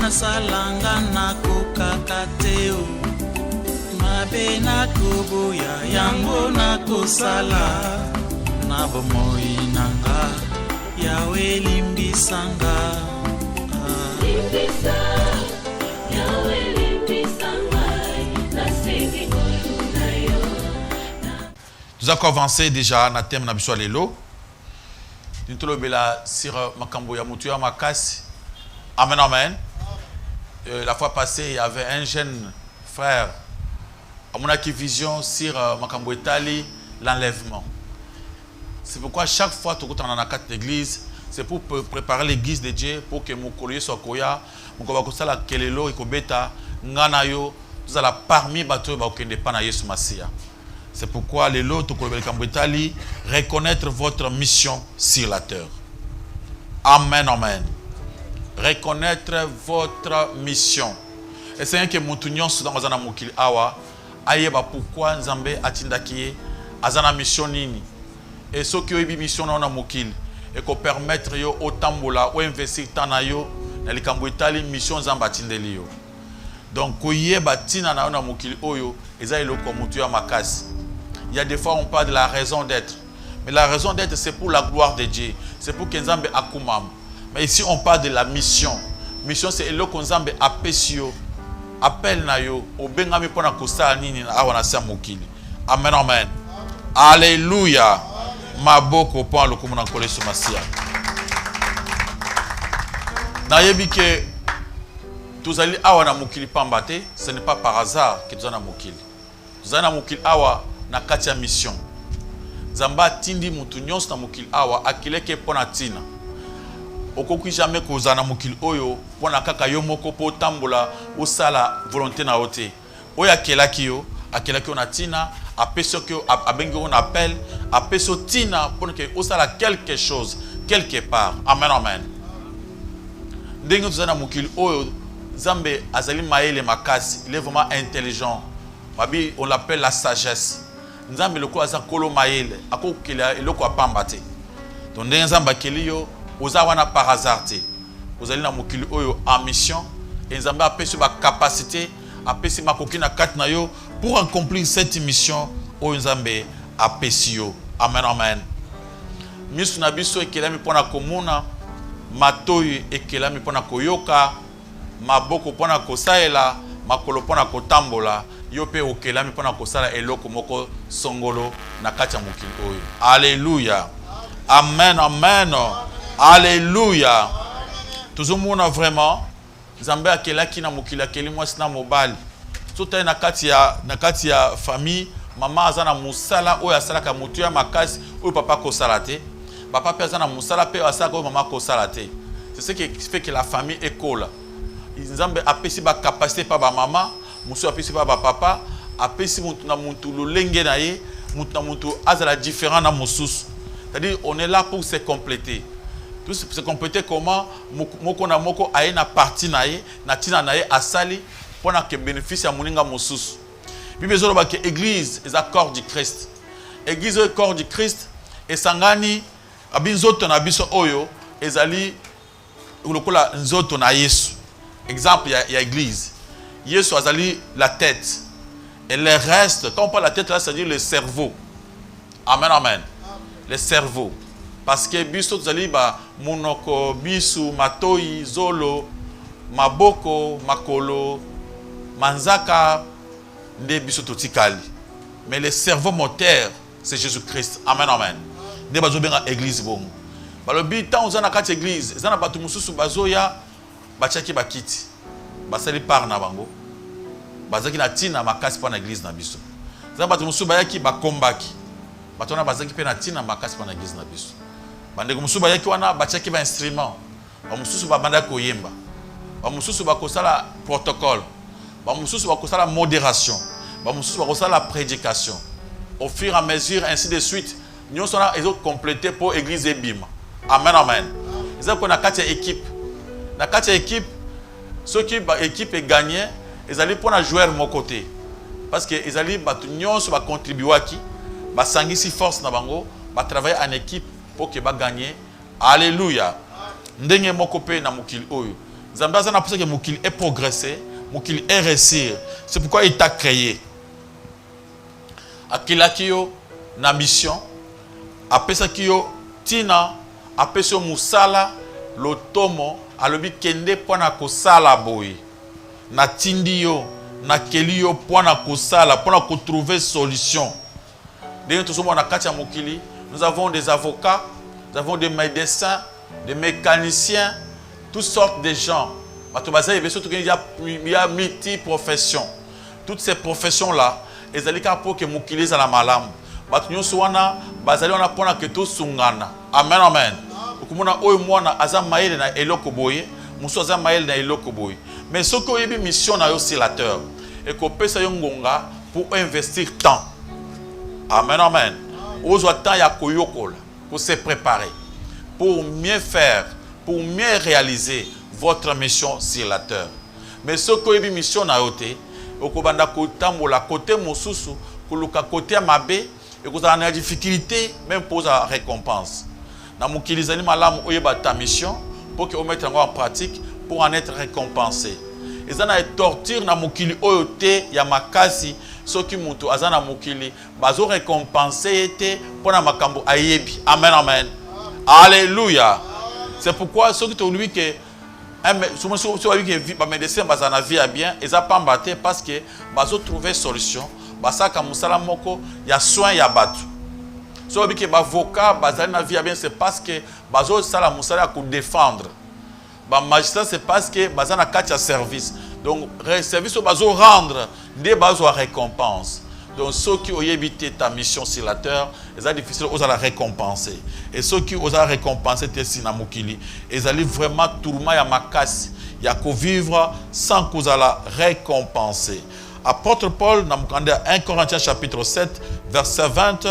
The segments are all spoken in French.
nasalanga nakoka te mabe nakoboya yango nakosala na bomoi nanga Yawe limbisanga limbisa Yawe limbisanga nasengi koluna yo. Nous avons avancé déjà na thème na biso lelo. Nous tolobela sur makambo ya mutu ya makasi. Amen, amen. La fois passée, il y avait un jeune frère. À mon acquis vision sur makambo etali l'enlèvement. C'est pourquoi chaque fois que tu es dans la carte d'église, c'est pour préparer l'église de Dieu pour que mon collier soit koya, mon kobakosa la kelelo ikobeta nganayo, tout ça parmi bateau ba okende pa na Yesu Masia. C'est pourquoi les lots reconnaître votre mission sur la terre. Amen, amen. Reconnaître votre mission. Et c'est un que Moutunion dans Azana Mokil Awa, ayeba pourquoi Nzambe atindaki Azana mission nini. Et ce qui est mission dans Mokil, et qu'on permettre yo otambola ou investir tanayo, na likambo itali mission Nzamba tindelio. Donc, koyeba tina na Mokil Oyo, eza eloko mutu ya makasi. Il y a des fois on parle de la raison d'être. Mais la raison d'être, c'est pour la gloire de Dieu. C'est pour que Nzambe akumam. Mais ici, on parle de la mission. Mission, c'est le Nzambe apesio. Appel na yo. Obengami pona kosa nini na awana sa mokili. Amen, amen. Alléluia. Maboko pon lo komuna kole so masia. Na yebi ke tuzali awana mokili pambate, ce n'est pas par hasard que tuzana mokili. Tuzana mokili awa na kati ya mission. Zamba tindi mutu nyonso na mokili awa akileke pona tina. Okoki jamais kozana mokili oyo pona kaka yo moko po tambola osala volonté na ote. Oyo akelaki yo na tina, apeso ke abengi on appel, apeso tina pona ke osala quelque chose quelque part. Amen, amen. Ndenge tuzana mokili oyo Zambe azali maele makasi, il est vraiment intelligent. Babi on l'appelle la sagesse. Nzambe loko aza kolo maele akokela eloko apamba te. Donc nzamba keliyo oza wana par hasard te. Ozali na mokili oyo en mission et nzambe apesi ba capacité, apesi makoki na kati na yo pour accomplir cette mission oyo nzambe apesi yo. Amen, amen. Misu na biso ekelami pona komona, matoyi ekelami pona koyoka, maboko pona kosaela, makolo pona kotambola. Yope okelami pona kosala eloko moko songolo na kati ya mokili oyo. Alléluia. Amen, amen. Alléluia. Tozomona vraiment Nzambe akelaki na mokili akeli mwasi na mobali. Sotaye na kati ya famille, mama azana musala oyo asalaka mutu ya makasi oyo papa kosala te. Papa pe azana musala pe asaka oyo mama kosala te. C'est ce qui fait que la famille école. Nzambe apesi ba capacité pa ba mama, musu apesi pa ba papa, apesi mutu na mutu lolenge na ye, mutu na mutu azala différent na mususu. C'est-à-dire on est là pour se compléter. Tout se compléter comment moko na moko aye na partie na ye, na tina na ye asali pona ke bénéfice ya muninga mususu. Bible ezoloba ke église est corps du Christ. Église est corps du Christ et sangani abinzoto na biso oyo ezali ulokola nzoto na Yesu. Exemple, il y a l'église. Yesu azali la tête. Et le reste, quand on parle de la tête, là, c'est-à-dire le cerveau. Amen, amen. Le cerveau. Parce que biso azali ba monoko, bisu, matoi, zolo, maboko, makolo, manzaka, nde biso totikali. Mais le cerveau moteur, c'est Jésus-Christ. Amen, amen. Ne bazo benga église bongo. Balobi tant on a quatre églises, ezana batu mususu bazoya bachaki bakiti. Basali par na bango. Bazaki na tina makasi pa na église na biso. Ezana batu mususu bayaki bakombaki. Batona bazaki pe na tina makasi pa na église na biso. Bandeko mususu bayaki wana bachaki ba instrument. Ba mususu ba banda koyemba. Ba mususu ba kosala protocole. Ba mususu ba kosala modération. Ba mususu ba kosala prédication. Au fur et à mesure ainsi de suite, nous sommes complétés pour l'église Ebima. Amen, amen. Ils ont une équipe. Dans la équipe, ceux qui l'équipe est gagnée, ils allaient pour jouer à mon côté. Parce qu'ils allaient contribuer à qui? Ils allaient si force na bango, travailler en équipe pour qu'ils gagnent. Alléluia. Ndenge moko pe na mokili oyo. Zamba za na pour que mokili ait progressé, mokili ait réussir. C'est pourquoi il t'a créé. Akilaki yo na mission, apesaki yo tina, apesi yo musala, lotomo, alobi kende pona kosala boye. Na tindi yo, na keli yo pona kosala, pona ko trouver solution. Nous avons des avocats, nous avons des médecins, des mécaniciens, toutes sortes de gens. Il y a multi-professions. Toutes ces professions-là, elles sont pour que nous utilisions la malam. Amen, amen. Mais ce qui est une mission na oscillateur et qu'on peut pour investir temps. Amen, amen. Aujourd'hui, il y a pour se préparer, pour mieux faire, pour mieux réaliser votre mission sur la terre. Mais ce qui est une mission na yote, okobanda kotambola côté mosusu, koluka côté mabe, et vous avez des difficultés même pour la récompense. Na mukilizani malamu oyeba ta mission pour que vous mettez en pratique pour en être récompensé. Et ça na torture na mukili oyote ya makasi. Ceux qui montent à Zana Mokili, bazo récompensé été pour la makambo ayebi. Amen, amen. Alléluia. C'est pourquoi ceux qui ont lui que souvent ceux qui ont médecin bazana vie à bien, ils a pas embatté parce que bazo trouver solution. Basa kamusala moko ya soin ya batu. Ceux qui ont avocat bazana vie à bien, c'est parce que bazo sala musala pour défendre. Ba magistrat c'est parce que bazana katia service. Donc, le service au bazo rendre des bases à récompense. Donc, ceux qui ont évité ta mission sur la terre, ils ont difficile à la récompenser. Et ceux qui ont récompensé tes sinamukili, ils allaient vraiment tourner à ma casse. Il y a qu'à vivre sans que vous la récompenser. Apôtre Paul, dans 1 Corinthiens chapitre 7, verset 20,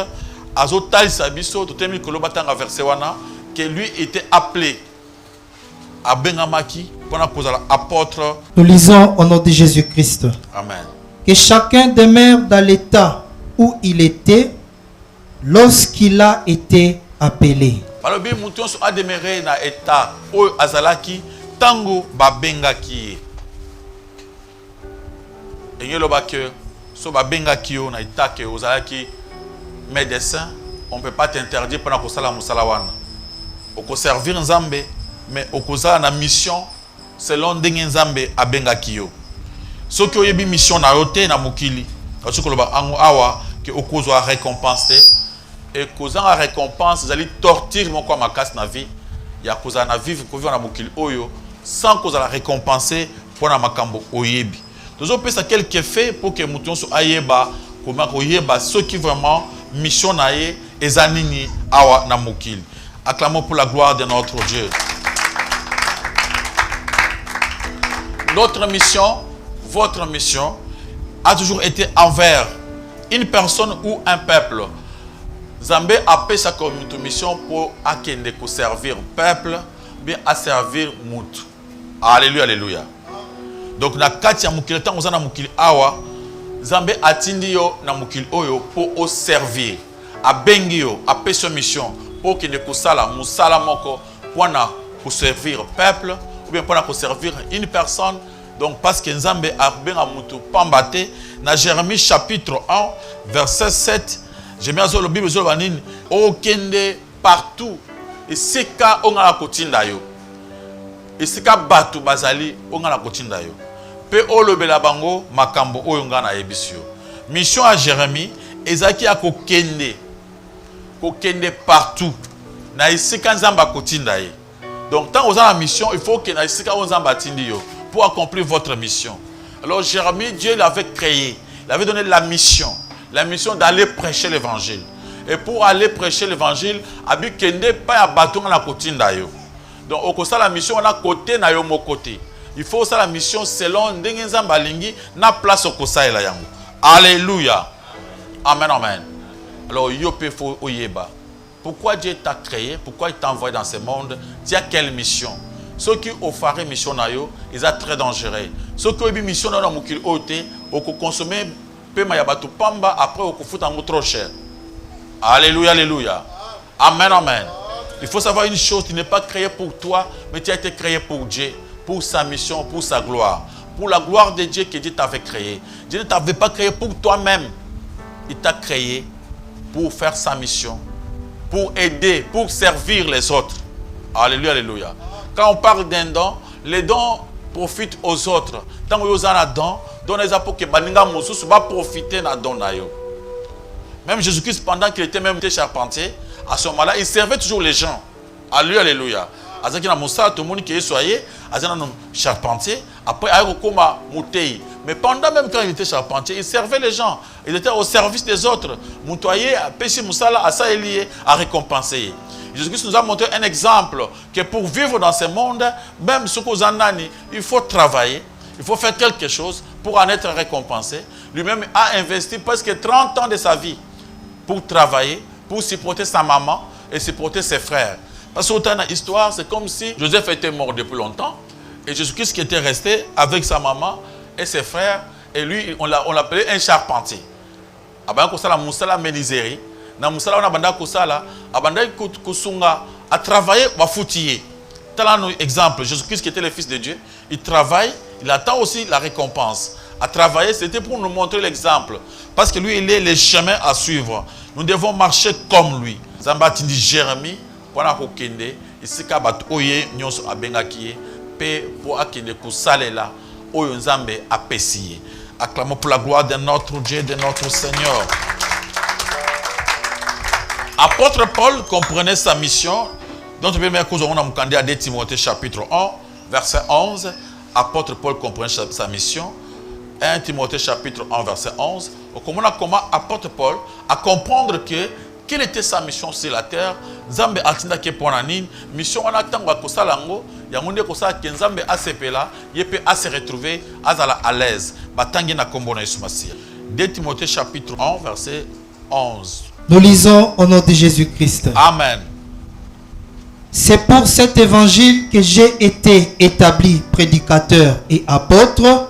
Azotal Sabiso, verset 1, que lui était appelé à Bengamaki. Apôtre. Nous lisons au nom de Jésus-Christ. Amen. Que chacun demeure dans l'état où il était lorsqu'il a été appelé. Balobi mutu so a demeuré na état où azalaki tango babengaki. Engelo ba que so babengaki na état que ozalaki médecin, on peut pas t'interdire pendant ko sala musala wana. Oko servir Nzambe, mais oko sala na mission selon ndenge Nzambe abengaki yo. Soki oyebi mission na yote na mokili, kasi koloba ango awa ke okozwa récompense et kozanga récompense zali torture moko makasi na vie ya kozana vivre ko vivre na mokili oyo sans kozala récompenser pour na makambo oyebi. Tozo pesa quelque fait pour que mutu so ayeba comment oyeba ceux qui vraiment mission na ye ezanini awa na mokili. Acclamons pour la gloire de notre Dieu. Notre mission, votre mission, a toujours été envers une personne ou un peuple. Zambé a fait sa mission pour servir peuple, bien à servir Mout. Alléluia, alléluia. Donc, na katia mukili, tant que mukili awa, Zambé a tindi yo na mukili oyo pour servir. A bengi yo, a fait sa mission pour qu'il ne kusala musala moko pour servir peuple. Ou bien pour servir une personne. Donc parce que Nzambe a bien amutu pambate na Jérémie chapitre 1 verset 7. J'aime bien la Bible zobanine okende partout et seka ongala kotinda yo. Et seka batu bazali ongala kotinda yo. Pe olobela bango makambo oyo ngana yebisio. Mission à Jérémie ezaki akokende partout. Na isika Nzamba kotinda ye. Donc, tant vous avez la mission, il faut que vous pour accomplir votre mission. Alors, Jérémie, Dieu l'avait créé. Il avait donné la mission d'aller prêcher l'évangile. Et pour aller prêcher l'évangile, il ne pas à bâton la côté. Donc, au côté la mission, on a côté na mon côté. Il faut ça la mission selon Ndengenzamba Lingi na place au côté la yango. Alléluia. Amen, amen. Alors, il faut oyeba. Pourquoi Dieu t'a créé? Pourquoi il t'a envoyé dans ce monde? Tu as quelle mission? Ceux qui ont fait mission, ils sont très dangereux. Ceux qui ont eu mission dans le monde, ils ont consommé pamba après ils ont foutu trop cher. Alléluia, alléluia. Amen, amen. Il faut savoir une chose, tu n'es pas créé pour toi, mais tu as été créé pour Dieu. pour sa mission, pour sa gloire. Pour la gloire de Dieu que Dieu t'avait créé. Dieu ne t'avait pas créé pour toi-même. Il t'a créé pour faire sa mission, pour aider, pour servir les autres. Alléluia, alléluia. Quand on parle d'un don, les dons profitent aux autres. Tant que vous avez un don, donnez-les pour que Baninga Moussous va profiter d'un don. Même Jésus-Christ, pendant qu'il était même charpentier, à ce moment-là, il servait toujours les gens. Alléluia, alléluia. Azaki na Moussa, tout le monde qui est soyé, Azaki na charpentier, après Ayokoma Moutei. Mais pendant même quand il était charpentier, il servait les gens. Il était au service des autres. Moutoyer, Péché Moussala, à ça lié, à récompenser. Jésus-Christ nous a montré un exemple que pour vivre dans ce monde, même ce qu'on a, il faut travailler, il faut faire quelque chose pour en être récompensé. Lui-même a investi presque 30 ans de sa vie pour travailler, pour supporter sa maman et supporter ses frères. Parce que dans l'histoire, c'est comme si Joseph était mort depuis longtemps et Jésus-Christ qui était resté avec sa maman et ses frères, et lui, on l'appelait un charpentier. Abanda kosala musala meniseri, na musala on abanda kosala, abanda kosunga a travaillé wa foutier. Tel un exemple, Jésus-Christ qui était le Fils de Dieu, il travaille, il attend aussi la récompense. À travailler, c'était pour nous montrer l'exemple, parce que lui, il est le chemin à suivre. Nous devons marcher comme lui. Zambatindi Jérémie, pour akokende, ici kabat oye nyonso abengaki pe pour akende kosalela. Acclamons pour la gloire de notre Dieu, de notre Seigneur. Apôtre Paul comprenait sa mission. Dans notre première cause, on a à 2 Timothée chapitre 1, verset 11. Apôtre Paul comprend sa mission. 1 Timothée chapitre 1, verset 11. Comment apôtre Paul à comprendre que quelle était sa mission sur la terre. Nzambe atinda ke ponanin mission on attend ko salango ya monde ko sa ke Nzambe asepela yepe a se retrouver azala à l'aise batangi na kombo na Yesu Masia. 2 Timothée chapitre 1 verset 11. Nous lisons au nom de Jésus-Christ. Amen. C'est pour cet évangile que j'ai été établi prédicateur et apôtre,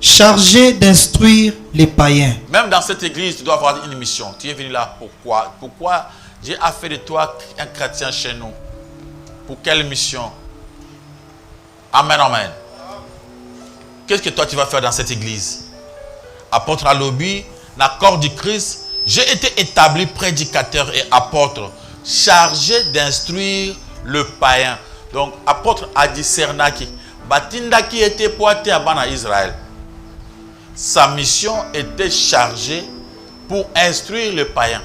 chargé d'instruire les païens. Même dans cette église, tu dois avoir une mission. Tu es venu là pourquoi? Pourquoi Dieu a fait de toi un chrétien chez nous? Pour quelle mission? Amen, amen. Qu'est-ce que toi tu vas faire dans cette église? Apôtre à l'objet, l'accord du Christ, j'ai été établi prédicateur et apôtre, chargé d'instruire le païen. Donc, apôtre a discernaki, batindaki était poité à Bana Israël. Sa mission était chargée pour instruire le païen.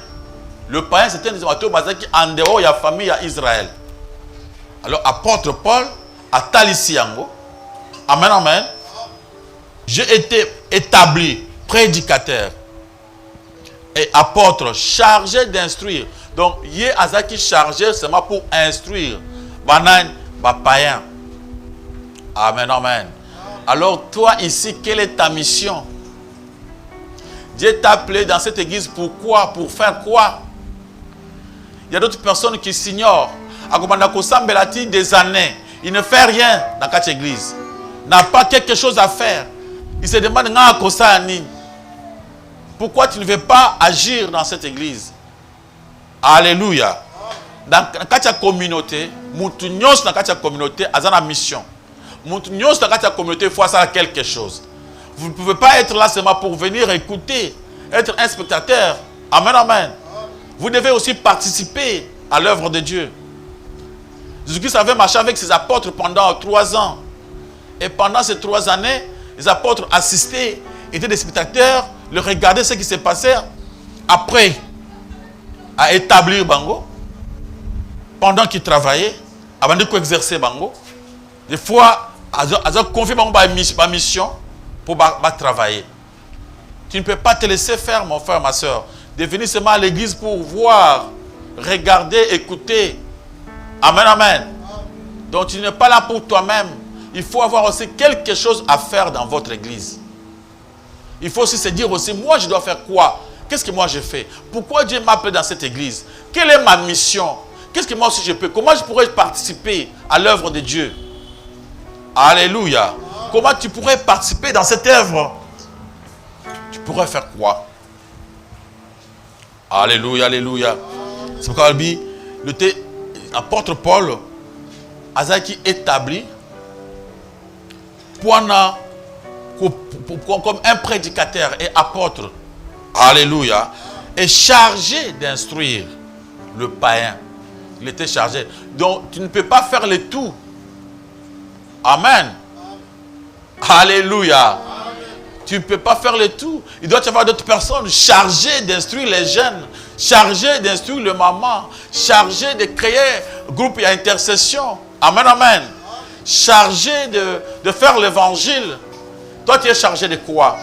Le païen, c'était un bateau basé en dehors de la famille d'Israël. Alors, apôtre Paul, à Talisiango, amen, amen, j'ai été établi prédicateur et apôtre chargé d'instruire. Donc, il y a Azaki chargé seulement pour instruire. Banan, païen. Amen, amen. Alors, toi ici, quelle est ta mission? Dieu t'a appelé dans cette église pourquoi? Pour faire quoi? Il y a d'autres personnes qui s'ignorent. Des années, il ne fait rien dans cette église. Il n'a pas quelque chose à faire. Il se demande pourquoi tu ne veux pas agir dans cette église? Alléluia. Dans cette communauté, dans cette communauté, il y a une mission. Dans cette communauté, il faut faire quelque chose. Vous ne pouvez pas être là seulement pour venir écouter, être un spectateur. Amen, amen. Vous devez aussi participer à l'œuvre de Dieu. Jésus-Christ avait marché avec ses apôtres pendant 3 ans. Et pendant ces 3 années, les apôtres assistaient, étaient des spectateurs, le regardaient ce qui se passait. Après, à établir Bango, pendant qu'ils travaillaient, avant de exercer Bango, des fois, ils ont confié ma mission pour travailler. Tu ne peux pas te laisser faire, mon frère, ma soeur, de venir seulement à l'église pour voir, regarder, écouter. Amen, amen. Donc tu n'es pas là pour toi-même. Il faut avoir aussi quelque chose à faire dans votre église. Il faut aussi se dire aussi, moi je dois faire quoi? Qu'est-ce que moi je fais? Pourquoi Dieu m'a appelé dans cette église? Quelle est ma mission? Qu'est-ce que moi aussi je peux? Comment je pourrais participer à l'œuvre de Dieu? Alléluia. Comment tu pourrais participer dans cette œuvre? Tu pourrais faire quoi? Alléluia, alléluia. C'est pourquoi l'apôtre Paul, Azaki établi comme un prédicateur et apôtre. Alléluia. Et chargé d'instruire le païen. Il était chargé. Donc, tu ne peux pas faire le tout. Amen. Alléluia. Tu ne peux pas faire le tout. Il doit y avoir d'autres personnes chargées d'instruire les jeunes, chargées d'instruire le maman, chargées de créer un groupe et intercession. Amen, amen. Chargé de faire l'évangile. Toi, tu es chargé de quoi?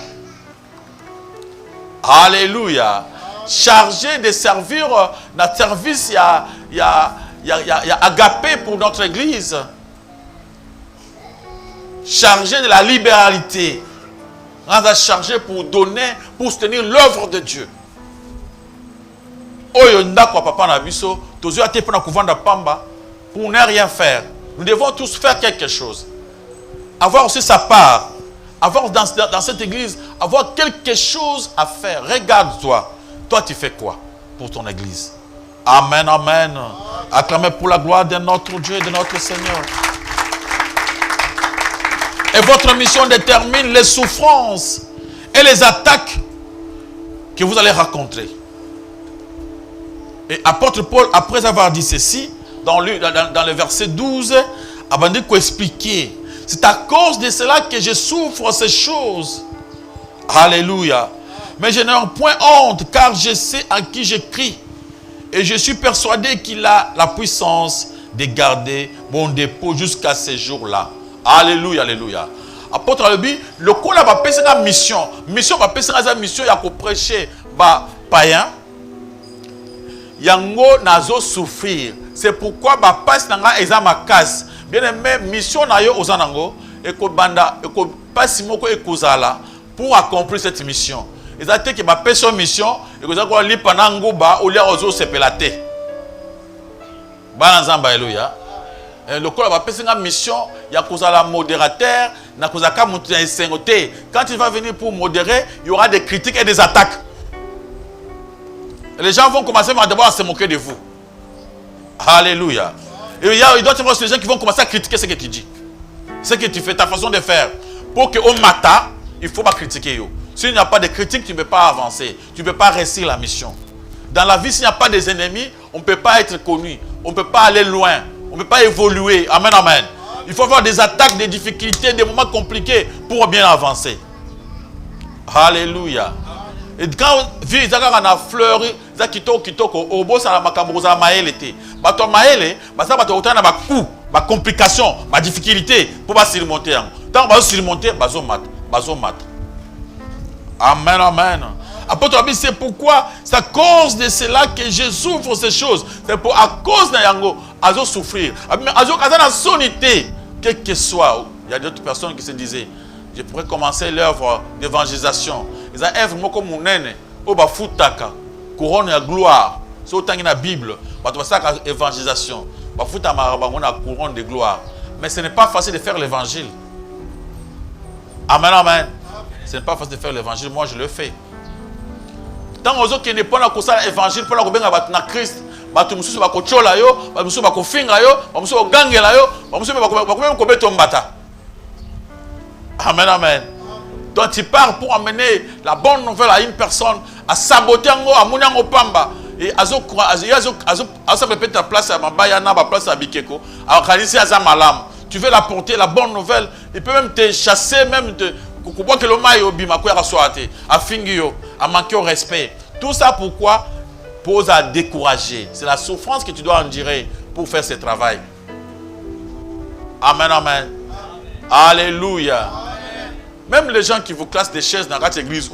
Alléluia. Chargé de servir notre service, il y a agapé pour notre église. Chargé de la libéralité. On a chargé pour donner, pour soutenir l'œuvre de Dieu. Oyo ndako papa na biso, tozo ate pona kuvanda pamba pour ne rien faire. Nous devons tous faire quelque chose. Avoir aussi sa part. Avoir dans cette église, avoir quelque chose à faire. Regarde-toi. Toi, tu fais quoi pour ton église? Amen, amen. Acclamez pour la gloire de notre Dieu et de notre Seigneur. Et votre mission détermine les souffrances et les attaques que vous allez rencontrer. Et apôtre Paul, après avoir dit ceci, dans le verset 12, a dit qu'on expliquer. C'est à cause de cela que je souffre ces choses. Alléluia. Mais je n'ai point honte, car je sais à qui j'écris. Et je suis persuadé qu'il a la puissance de garder mon dépôt jusqu'à ces jours-là. Alléluia, alléluia. Apôtre Alobi, le coup là va passer la mission. Mission va passer la mission, il y a pour prêcher ba païen. Yango nazo souffrir. C'est pourquoi ba passe nanga eza makas. Bien aimé, mission na yo ozanango et ko banda et ko passe moko e kozala pour accomplir cette mission. Ezate que ba passe mission et ko ko lipa nango ba olia ozo sepelate. Ba nzamba alléluia. Le col va passer une mission, il y a un modérateur, il y a un sengoté. Quand il va venir pour modérer, il y aura des critiques et des attaques. Et les gens vont commencer d'abord à se moquer de vous. Alléluia. Et il doit y avoir des gens qui vont commencer à critiquer ce que tu dis. Ce que tu fais, ta façon de faire. Pour qu'on mata, il ne faut pas critiquer. S'il n'y a pas de critique, tu ne peux pas avancer. Tu ne peux pas réussir la mission. Dans la vie, s'il n'y a pas des ennemis, on ne peut pas être connu. On ne peut pas aller loin. On ne peut pas évoluer. Amen, amen. Il faut avoir des attaques, des difficultés, des moments compliqués pour bien avancer. Alléluia. Et quand vie ils a fleuri, ils a kitoko au boss à la macabosa maël était. Bato maël, ça bato autant na ba coup, ba complication, ba difficulté pour pas surmonter. Tant ba surmonter, bazo mat. Amen, amen. Apôtre Abi, c'est pourquoi c'est à cause de cela que je souffre ces choses. C'est à cause de Yango, azo souffrir. Azo kazana sonité, quel que soit. Il y a d'autres personnes qui se disaient, je pourrais commencer l'œuvre d'évangélisation. Ils ont œuvre comme mon nene, au bafutaka, couronne de gloire. C'est autant que la Bible. Bato ça évangélisation. Bafuta marabangona couronne de gloire. Mais ce n'est pas facile de faire l'évangile. Amen, amen. Ce n'est pas facile de faire l'évangile. Moi, je le fais. Tant aux autres qui ne sont pas dans l'évangile, pas dans Christ, bato mususu bako chola yo, bato mususu bako finga yo, bato mususu bako gangela yo, bato mususu bako même kobeto mbata. Amen, amen. Donc tu pars pour amener la bonne nouvelle à une personne, à saboter en haut, à mourir en pamba. Et azo peut-être ta place à Mabayana, ma place à Bikeko, à organiser à Zamalam. Tu veux l'apporter la bonne nouvelle, il peut même te chasser, même te. Que le maillot bima quoi à fingio, à manquer au respect. Tout ça pourquoi? Pose à décourager. C'est la souffrance que tu dois endurer pour faire ce travail. Amen, amen. Alléluia. Même les gens qui vous classent des chaises dans votre église,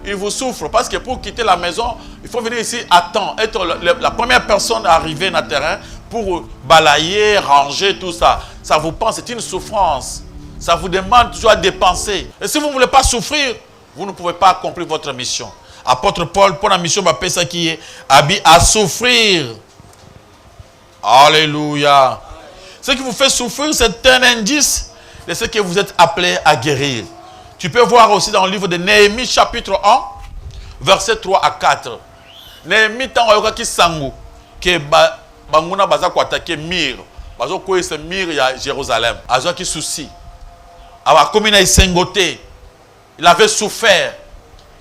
ils vous souffrent parce que pour quitter la maison, il faut venir ici à temps, être la première personne à arriver dans le terrain pour balayer, ranger, tout ça. Ça vous pense, c'est une souffrance. Ça vous demande toujours à dépenser. Et si vous ne voulez pas souffrir, vous ne pouvez pas accomplir votre mission. Apôtre Paul, pour la mission, va payer ça qui est habillé à souffrir. Alléluia. Ce qui vous fait souffrir, c'est un indice de ce que vous êtes appelé à guérir. Tu peux voir aussi dans le livre de Néhémie, chapitre 1, versets 3 à 4. Néhémie, tant qu'il sangu, que banguna baza ko attaquer mur, bazo ko ce mur ya Jérusalem, azo qui souci. Il avait souffert.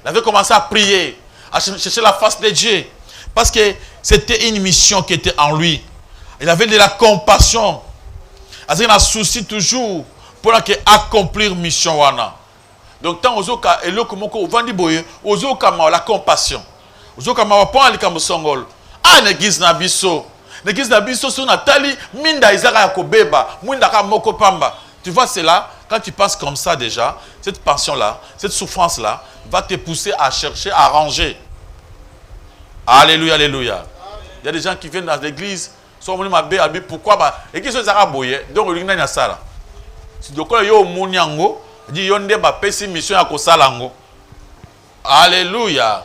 Il avait commencé à prier, à chercher la face de Dieu. Parce que c'était une mission qui était en lui. Il avait de la compassion. Il a un souci toujours pour accomplir mission. Donc, tant que la compassion. Ah, l'église Nabiso. L'église Nabiso, sur Nathalie, Minda Isara Kobeba, Minda Moko Pamba. Tu vois, c'est là, quand tu penses comme ça déjà, cette passion-là, cette souffrance-là, va te pousser à chercher, à ranger. Alléluia, alléluia. Il y a des gens qui viennent dans l'église, sont venus m'abé, pourquoi l'église est araboye, donc il y a ça. Si tu as un mouniango, dit yonde ba pesi mission à Kosalango. Alléluia.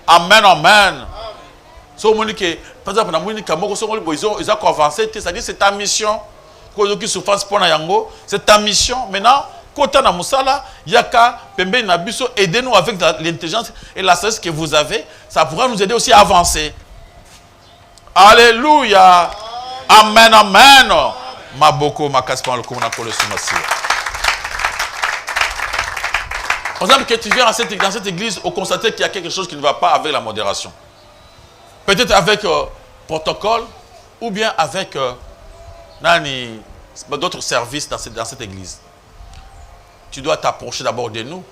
Amen, amen. So monique, par exemple, na monique kamoko so ngoli ils ont avancé, c'est-à-dire c'est ta mission. Ko qui souffrance pour na yango, c'est ta mission. Maintenant, kota na musala, yaka pembe na biso, aidez-nous avec l'intelligence et la sagesse que vous avez, ça pourra nous aider aussi à avancer. Alléluia. Amen, amen. Maboko makaspan le komuna kole sumasi. Par exemple, que tu viens dans cette église, au constater qu'il y a quelque chose qui ne va pas avec la modération. Peut-être avec protocole, ou bien avec d'autres services dans cette église. Tu dois t'approcher d'abord de nous.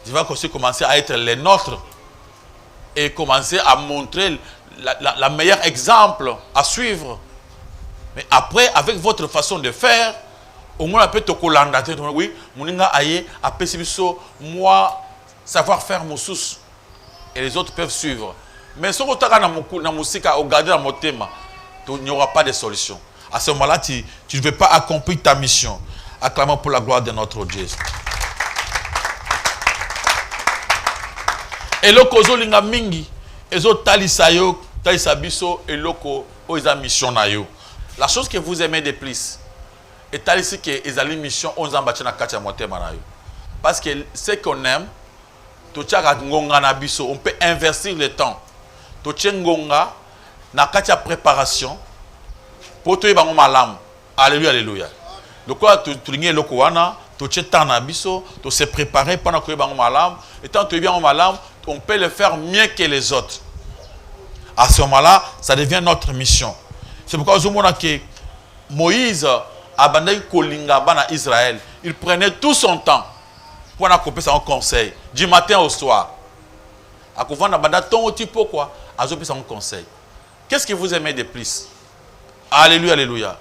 Tu vas aussi commencer à être les nôtres et commencer à montrer la meilleure exemple à suivre. Mais après, avec votre façon de faire, au moins un peu te collander. Oui, moninga aye a pesibiso moi savoir faire mon sous et les autres peuvent suivre. Mais si on regarde la musique, au garder dans mon thème, il n'y aura pas de solution. À ce moment-là, tu ne veux pas accomplir ta mission. Acclamons pour la gloire de notre Dieu. Et le kozo linga mingi, ezo talisayo, talisabiso, et loko oiza mission na yo. La chose que vous aimez de plus, et talisi que ezali mission on zambache na katia motema na yo. Parce que ce qu'on aime, to tchaka ngonga na biso, on peut investir le temps. To tchengonga na katia préparation pour to yebango malam. Alléluia, alléluia. Donc quoi tu linge loko wana, to tchetan na biso, to se préparer pendant que yebango malam, et tant to yebango malam, on peut le faire mieux que les autres. À ce moment-là, ça devient notre mission. C'est pourquoi je vois que Moïse abandonné Kolinga bana Israël, il prenait tout son temps pour accomplir son conseil du matin au soir. À quoi on abandonne ton type pourquoi à accomplir son conseil. Qu'est-ce que vous aimez de plus? Alléluia, alléluia.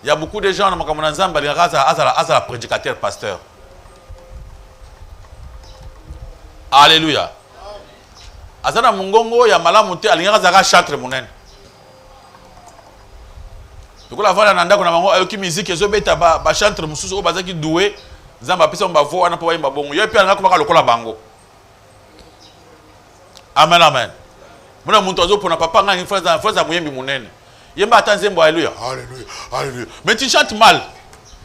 Il y a beaucoup de gens dans ma prédicateur, pasteur. Alléluia. Azana mungongo ya malamu te alinga zaka chatre munen. Donc la voix nanda kuna mango ayoki musique ezobeta ba chantre mususu o bazaki doué zamba pesa mba voix na po yimba bongo. Yo pe alanga kuma lokola bango. Amen, amen. Muna muntu azo pona papa ngani frère muyembi munene. Yemba atanzembo alléluia. Alléluia. Alléluia. Mais tu chantes mal.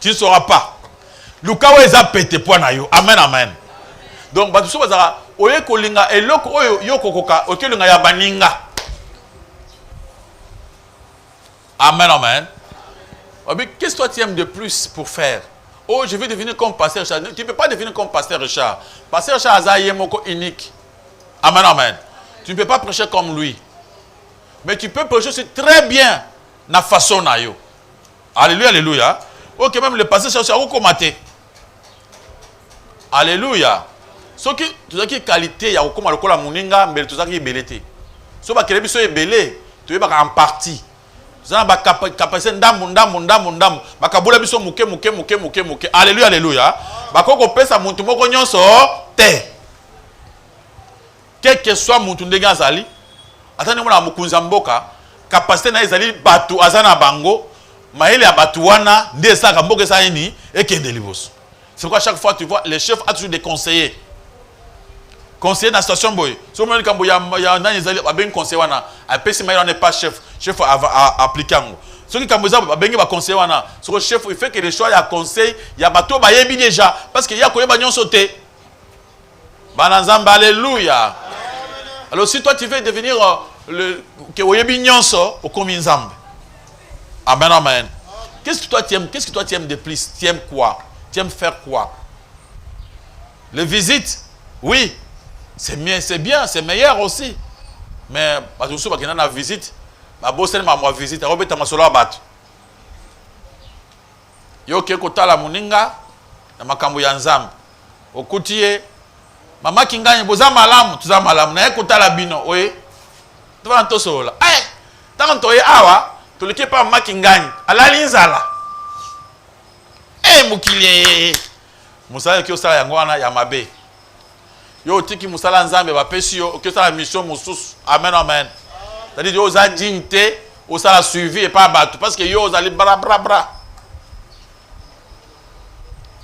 Tu ne sauras pas. Lukawa eza pété point na yo. Amen, amen. Donc batu so bazaka oye kolinga eloko oyo yokokoka okelinga ya baninga. Amen, amen. Mais qu'est-ce que toi tu aimes de plus pour faire? Oh, je vais devenir comme pasteur Richard. Tu ne peux pas devenir comme pasteur Richard. Pasteur Richard Azaïe moko unique. Amen, amen. Tu ne peux pas prêcher comme lui. Mais tu peux prêcher aussi très bien na façon na yo. Alléluia, alléluia. Ok, même le pasteur Richard Azaïe komate. Alléluia. Ce qui est qualité, il y a comme le moninga, mais tout ça qui est belleté. Ce qui est belleté, belé, tu es en partie. Tu as capacité ndam, bakabola biso muke. Alléluia, alléluia. Bakoko pesa muntu moko nyonso te. Quel que soit muntu ndenge azali, atani mona mukunza mboka, capacité na ezali batu azana bango, maele ya batu wana ndesa ka mboka sa yini ekende liboso. C'est pourquoi chaque fois tu vois les chefs a toujours des conseillers. Conseiller dans la station boy. Si on me dit qu'il y a un conseiller, il n'est pas chef. Chef a appliqué. Ce qui est un conseiller, le chef, il fait que les choix, il y a conseil, il y a bateau, il y a déjà. Parce qu'il y a un bagnon sauté. Alléluia. Alors si toi tu veux devenir le au Amen, amen. Qu'est-ce que toi tu aimes? Qu'est-ce que toi tu aimes de plus? Tu aimes quoi? Tu aimes faire quoi? Les visites, oui, c'est bien, c'est meilleur aussi. Mais parce que souvent quand on a une visite, ma bosse ma visite, on va mettre solo abat. Yo ke kota la muninga na makambo ya nzambe. Okutie mama kinganye boza malamu, tuza malamu na ekota la bino, oui. Tu vas en solo. Eh, tant que awa, tu le pas mama kinganye, ala linzala. Eh mukile. Musala ki osala yango wana ya mabe. Yo tiki musala nzambe ba pesi yo, ki osala mission mususu. Amen amen. C'est-à-dire yo za dignité, osala suivi et pas battu parce que yo osali bra.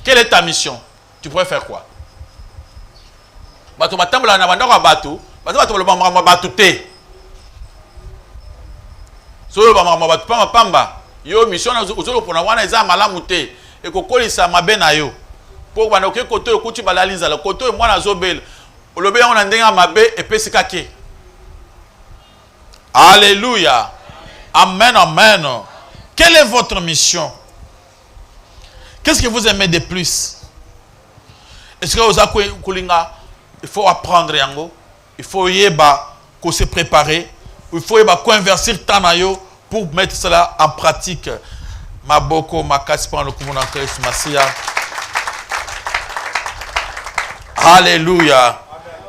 Quelle est ta mission? Tu pourrais faire quoi? Bato batambola na bandako bato, bato ba bato te. So ba bato pamba. Yo mission na ozolo pona wana eza malamu te. E kokolisa mabe na yo. Pour bana ke koto okuti balalinza la koto mwana zobel. Olobe on ndenga mabe e pesika ke. Alléluia. Amen amen. Quelle est votre mission? Qu'est-ce que vous aimez de plus? Est-ce que vous avez kulinga? Il faut apprendre yango. Il faut yeba ko se préparer. Il faut yeba ko investir temps na yo pour mettre cela en pratique. Maboko makasi pour le commandant Christ Masia. Alléluia.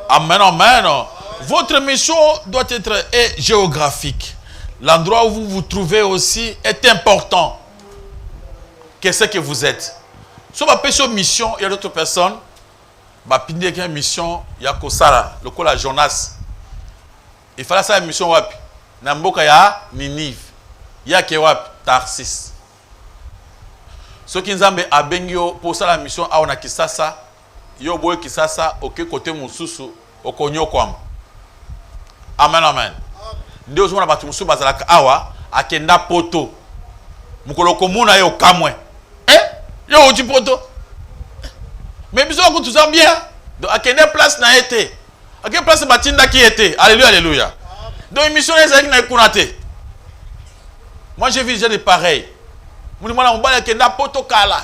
Amen amen. Votre mission doit être géographique. L'endroit où vous vous trouvez aussi est important. Qu'est-ce que vous êtes? Si vous avez une mission, il y a d'autres personnes. Il y a une mission, il y a Kosara, le col à Jonas. Il fallait ça une mission wapi. Namboka ya Ninive. Il y a Kewap, Tarsis. Ceux qui nous ont abengio pour ça la mission à on Kisasa, yo boy Kisasa, ok côté Mususu, au Konyo Kwam. Amen amen. Dieu nous a battu Musu bazalaka awa, akenda poto. Mukolo komuna yo kamwe. Yo tu poto. Mais bisous que tout ça bien. Donc à quelle place n'a été? À quelle place Matinda qui était? Alléluia alléluia. Donc une mission les n'a kunate. Moi j'ai vu déjà des pareils. Mon mwana mbala kenda poto kala.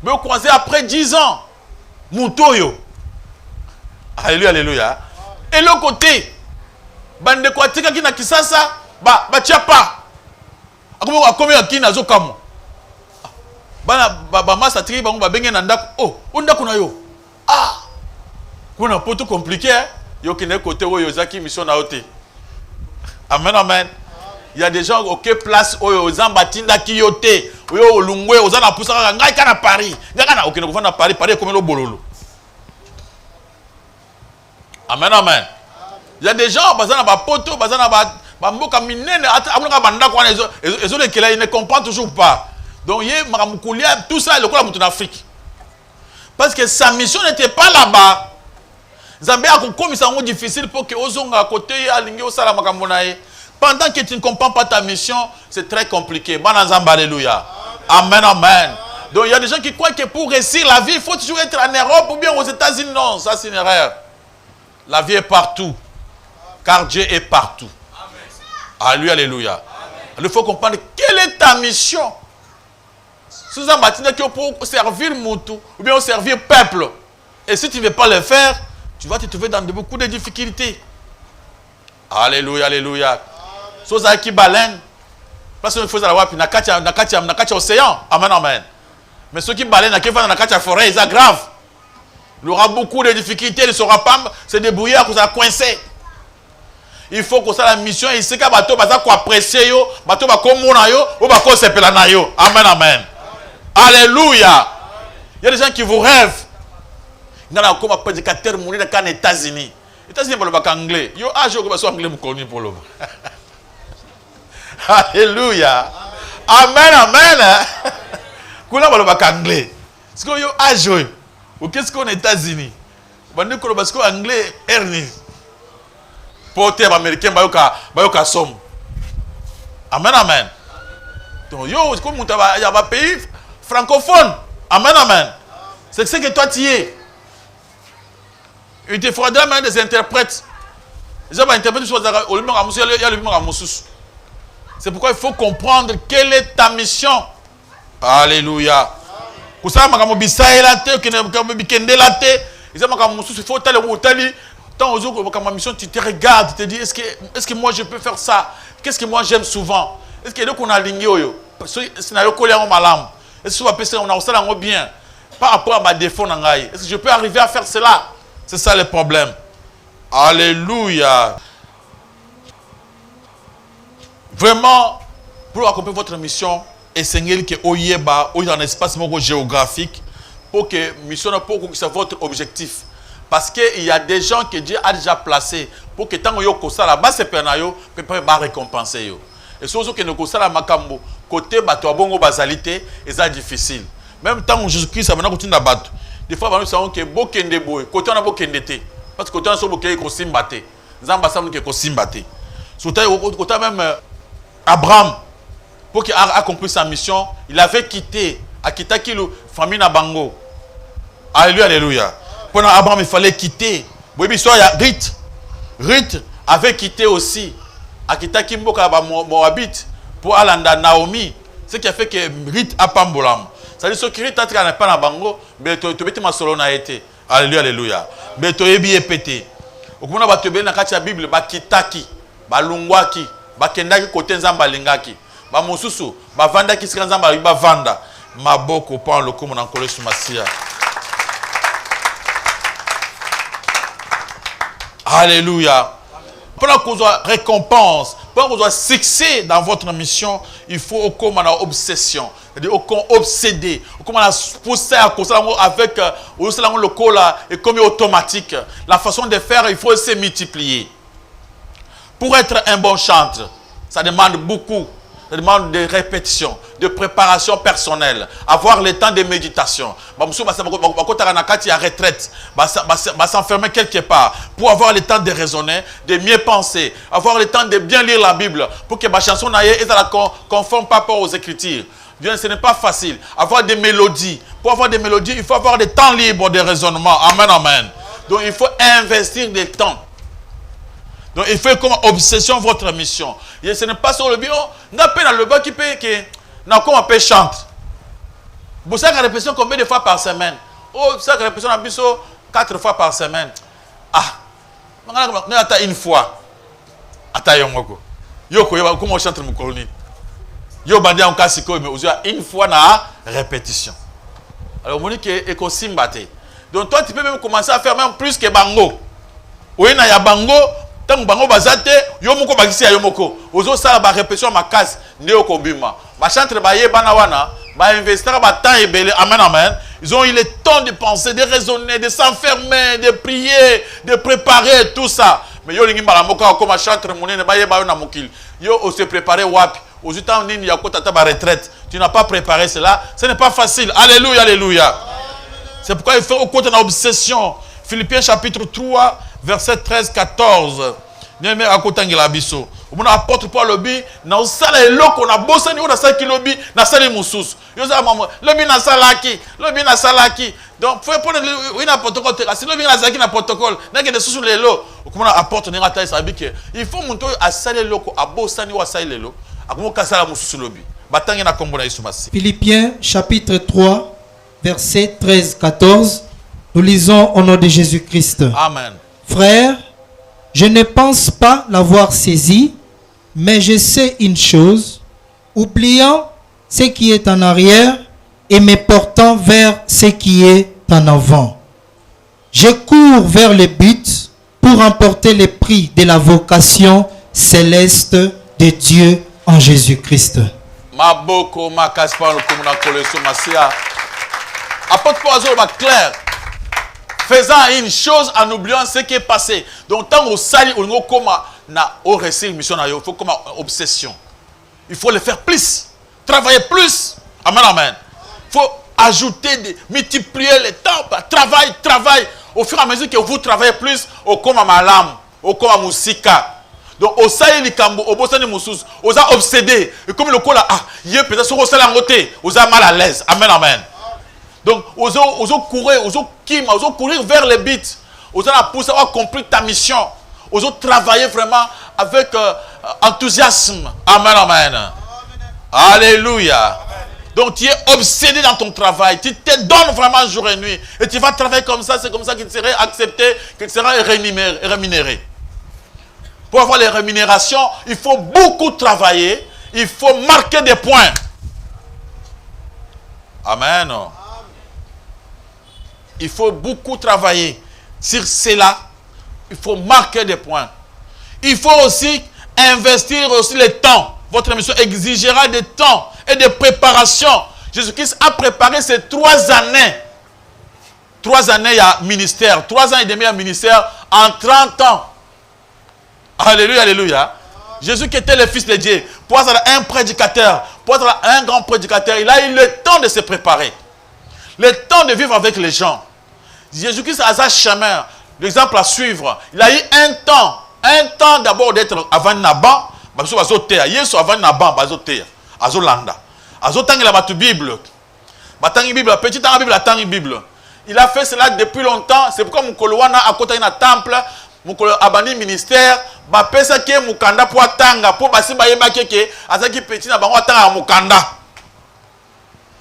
Mais au croisé après 10 ans. Mutoyo. Alléluia alléluia. Et l'autre côté bande ko atika ki na Kisasa ba tiapa. Akomo akomi akina zo kamo. Ba masa tri bango ba benge na ndako. Oh, ondako na yo. Ah. Kuna poto compliqué. Yo kine côté wo yo zaki mission na ote. Amen amen. Il y a des gens auquel place oyo zambatinda ki yote. Oyo olungwe ozana pusaka ngai kana Paris. Ngaka na okine kufana Paris comme le bololo. Amen amen. Il y a des gens bazana ba poto bazana ba mboka minene amunaka bandako wana ezo lekela ne comprend toujours pas. Donc, tout ça, le coup en Afrique. Parce que sa mission n'était pas là-bas. Zambé a comme ça difficile pour que Ozonga à côté aligné au Salamakambonae. Pendant que tu ne comprends pas ta mission, c'est très compliqué. Bon alléluia. Amen, amen. Donc, il y a des gens qui croient que pour réussir la vie, il faut toujours être en Europe ou bien aux États-Unis. Non, ça c'est une erreur. La vie est partout. Car Dieu est partout. Alléluia, alléluia. Il faut comprendre quelle est ta mission. Si vous avez pour servir Moutou ou bien servir peuple, et si tu ne veux pas le faire, tu vas te trouver dans beaucoup de difficultés. Alléluia, alléluia. Si vous avez qui baleine, parce qu'il faut savoir que nakacha océan, amen, amen. Mais ceux qui baleine, qui font nakacha forêt, c'est grave. Il y aura beaucoup de difficultés, il ne saura pas se débrouiller à cause de coincé. Il faut que ça la mission ici, que bateau baza ko apprécier yo, bateau ba ko mona yo, ou ba ko sepela na yo. Amen, amen. Alléluia. Il y a des gens qui vous rêvent. Il y a comme un prédicateur mourir dans les États-Unis. Les États-Unis parlent pas anglais. Yo a je ko anglais me connu pour le. Alléluia. Amen, amen. Kuna parle pas anglais. Est-ce que yo a je ou qu'est-ce qu'on est États-Unis? Bande ko parce que anglais erni. Porteur américain bayoka somme. Amen, amen. Donc yo comme il y a un pays francophone. Amen, amen. C'est ce que toi tu es. Il te faudra même des interprètes. C'est pourquoi il faut comprendre quelle est ta mission. Alléluia. Pour ça, makambo bisaela te, makambo bikende la te. Ils ont makambo mususu faut tali utali. Tant aux autres makambo mission tu te regardes, tu te dis est-ce que moi je peux faire ça? Qu'est-ce que moi j'aime souvent? Est-ce que qu'on a ligné yo? C'est na yoko liango malam. Est-ce que on a ça lango bien par rapport à ma défaut nangai? Est-ce que je peux arriver à faire cela? C'est ça le problème. Alléluia. Vraiment, pour accomplir votre mission, essayez que oyeba, dans un espace géographique, pour que mission pour que c'est votre objectif. Parce qu'il y a des gens que Dieu a déjà placés pour que tant que ça là-bas c'est penayo, peut pas récompenser yo. Et surtout que nous ça la makambo côté bato abongo bazalité, et ça difficile. Même tant que Jésus-Christ a maintenant continué à battre. Des fois nous savons que bokende boy, côté on a bokende té. Parce que côté on a bokende ko simbate. Nzamba samu ke ko simbate. Surtout côté même Abraham, pour qu'il accomplisse sa mission, il avait quitté, a quitté la famille Nabango. Alléluia, alléluia. Pendant Abraham, il fallait quitter. Il y a Rite. Rite avait quitté aussi. A quitté Kimboka Moabit pour Alanda Naomi. Ce qui a fait que Rite a pambolam. C'est-à-dire que Rite a été pas Nabango, mais tu as ma solo na été. Alléluia, alléluia. Mais tu as bien pété. Au moment où tu as la Bible, ba kitaki, ba lungwaki. Bakendaki kote nzamba lingaki ba mosusu ba vanda ki sika nzamba ba vanda maboko pa le komo na nkolo sumasia. Alléluia. Pendant qu'on soit récompense, pendant qu'on soit succès dans votre mission, il faut comme on a obsession, c'est-à-dire qu'on obsédé, comme on a poussé à cause avec le cola et comme automatique. La façon de faire, il faut se multiplier. Pour être un bon chanteur, ça demande beaucoup. Ça demande de répétition, de préparation personnelle, avoir le temps de méditation. Retraite, s'enfermer quelque part pour avoir le temps de raisonner, de mieux penser, avoir le temps de bien lire la Bible pour que ma chanson n'aille conforme par rapport aux Écritures. Bien, ce n'est pas facile. Avoir des mélodies. Pour avoir des mélodies, il faut avoir des temps libres de raisonnement. Amen, amen. Donc, il faut investir des temps. Donc il faut comme obsession votre mission. Et ce n'est pas sur le bureau. N'a pas dans le bas qui peut que n'a comme on peut chanter. Vous savez la répétition combien de fois par semaine? Oh, ça la répétition à biso 4 fois par semaine. Ah, on a une fois. Ata yongoko. Yoko yo comment on chante mon coloni. Yo bandi en kasiko mais une fois na répétition. Alors on dit que eko simbate. Donc toi tu peux même commencer à faire même plus que bango. Oui na ya bango. Tant bango bazate yo moko bakisi ya yo moko ozo sala ba répétition makasi ndeo kobima ba chantre ba yebana wana ba investir ba temps ebele. Amen, amen. Ils ont eu le temps de penser, de raisonner, de s'enfermer, de prier, de préparer tout ça. Mais yo lingi mbala moko comme chantre monene ba yeba yo na mokili yo o se préparer wapi ozo temps nini ya kota ta ba retraite tu n'as pas préparé cela, ce n'est pas facile. Alléluia, alléluia. C'est pourquoi il faut au côté de l'obsession. Philippiens chapitre 3 verset 13-14. Neme akotangi la biso. On apporte pas le bi na usala eloko na bosa ni ona sa kilobi na sala mususu. Yo za mama le bi na salaki. Donc faut prendre une protocole si le bi na salaki na protocole na ke de susu lelo. Comment apporte ni ngata sa bi ke il faut monto a sala eloko a bosa ni wa sala lelo. Akomo ka sala mususu lobi. Batangi na kombo na Yesu masi. Philippiens chapitre 3 verset 13-14. Nous lisons au nom de Jésus-Christ. Amen. Frères, je ne pense pas l'avoir saisi, mais je sais une chose, oubliant ce qui est en arrière et me portant vers ce qui est en avant. Je cours vers le but pour remporter le prix de la vocation céleste de Dieu en Jésus-Christ. Maboko makaspa komuna koleso masia. Apôtre Paul clair. Faisant une chose en oubliant ce qui est passé. Donc, tant qu'on sali, on a réussi une mission, il faut comme obsession. Il faut le faire plus. Travailler plus. Amen, amen. Il faut ajouter, multiplier le temps. Travail. Au fur et à mesure que vous travaillez plus, au comme à malam, au comme à musika. Donc, au sali likambo, au bossani moussous, aux a obsédé. Et comme le col a, il y a peut-être sur au sali en côté, aux a mal à l'aise. Amen, amen. Donc, oso courir vers les buts. Oso la pousser à accomplir ta mission. Oso travailler vraiment avec enthousiasme. Amen, amen. Alléluia. Donc tu es obsédé dans ton travail. Tu te donnes vraiment jour et nuit. Et tu vas travailler comme ça. C'est comme ça qu'il serait accepté, qu'il sera rémunéré. Pour avoir les rémunérations, il faut beaucoup travailler. Il faut marquer des points. Amen. Il faut beaucoup travailler. Sur cela, il faut marquer des points. Il faut aussi investir aussi le temps. Votre mission exigera des temps et des préparations. Jésus-Christ a préparé ces 3 années. 3 années, il y a ministère. 3 ans et demi, il y a ministère en 30 ans. Alléluia, alléluia. Jésus qui était le Fils de Dieu, pour être un prédicateur, pour être un grand prédicateur, il a eu le temps de se préparer. Le temps de vivre avec les gens. Jésus-Christ a sa chemin, l'exemple à suivre. Il a eu un temps d'abord d'être avant Naban, parce que Azotea, Yesu avant Naban, Azotea, Azolanda. Azotang la batu Bible. Batangi Bible, petit temps Bible, Tangi Bible. Il a fait cela depuis longtemps, c'est pourquoi Mukolowana a côté un temple. Mukolo abani ministère ba pesa ke mukanda po atanga po basi ba yeba keke azaki petit na bango atanga mukanda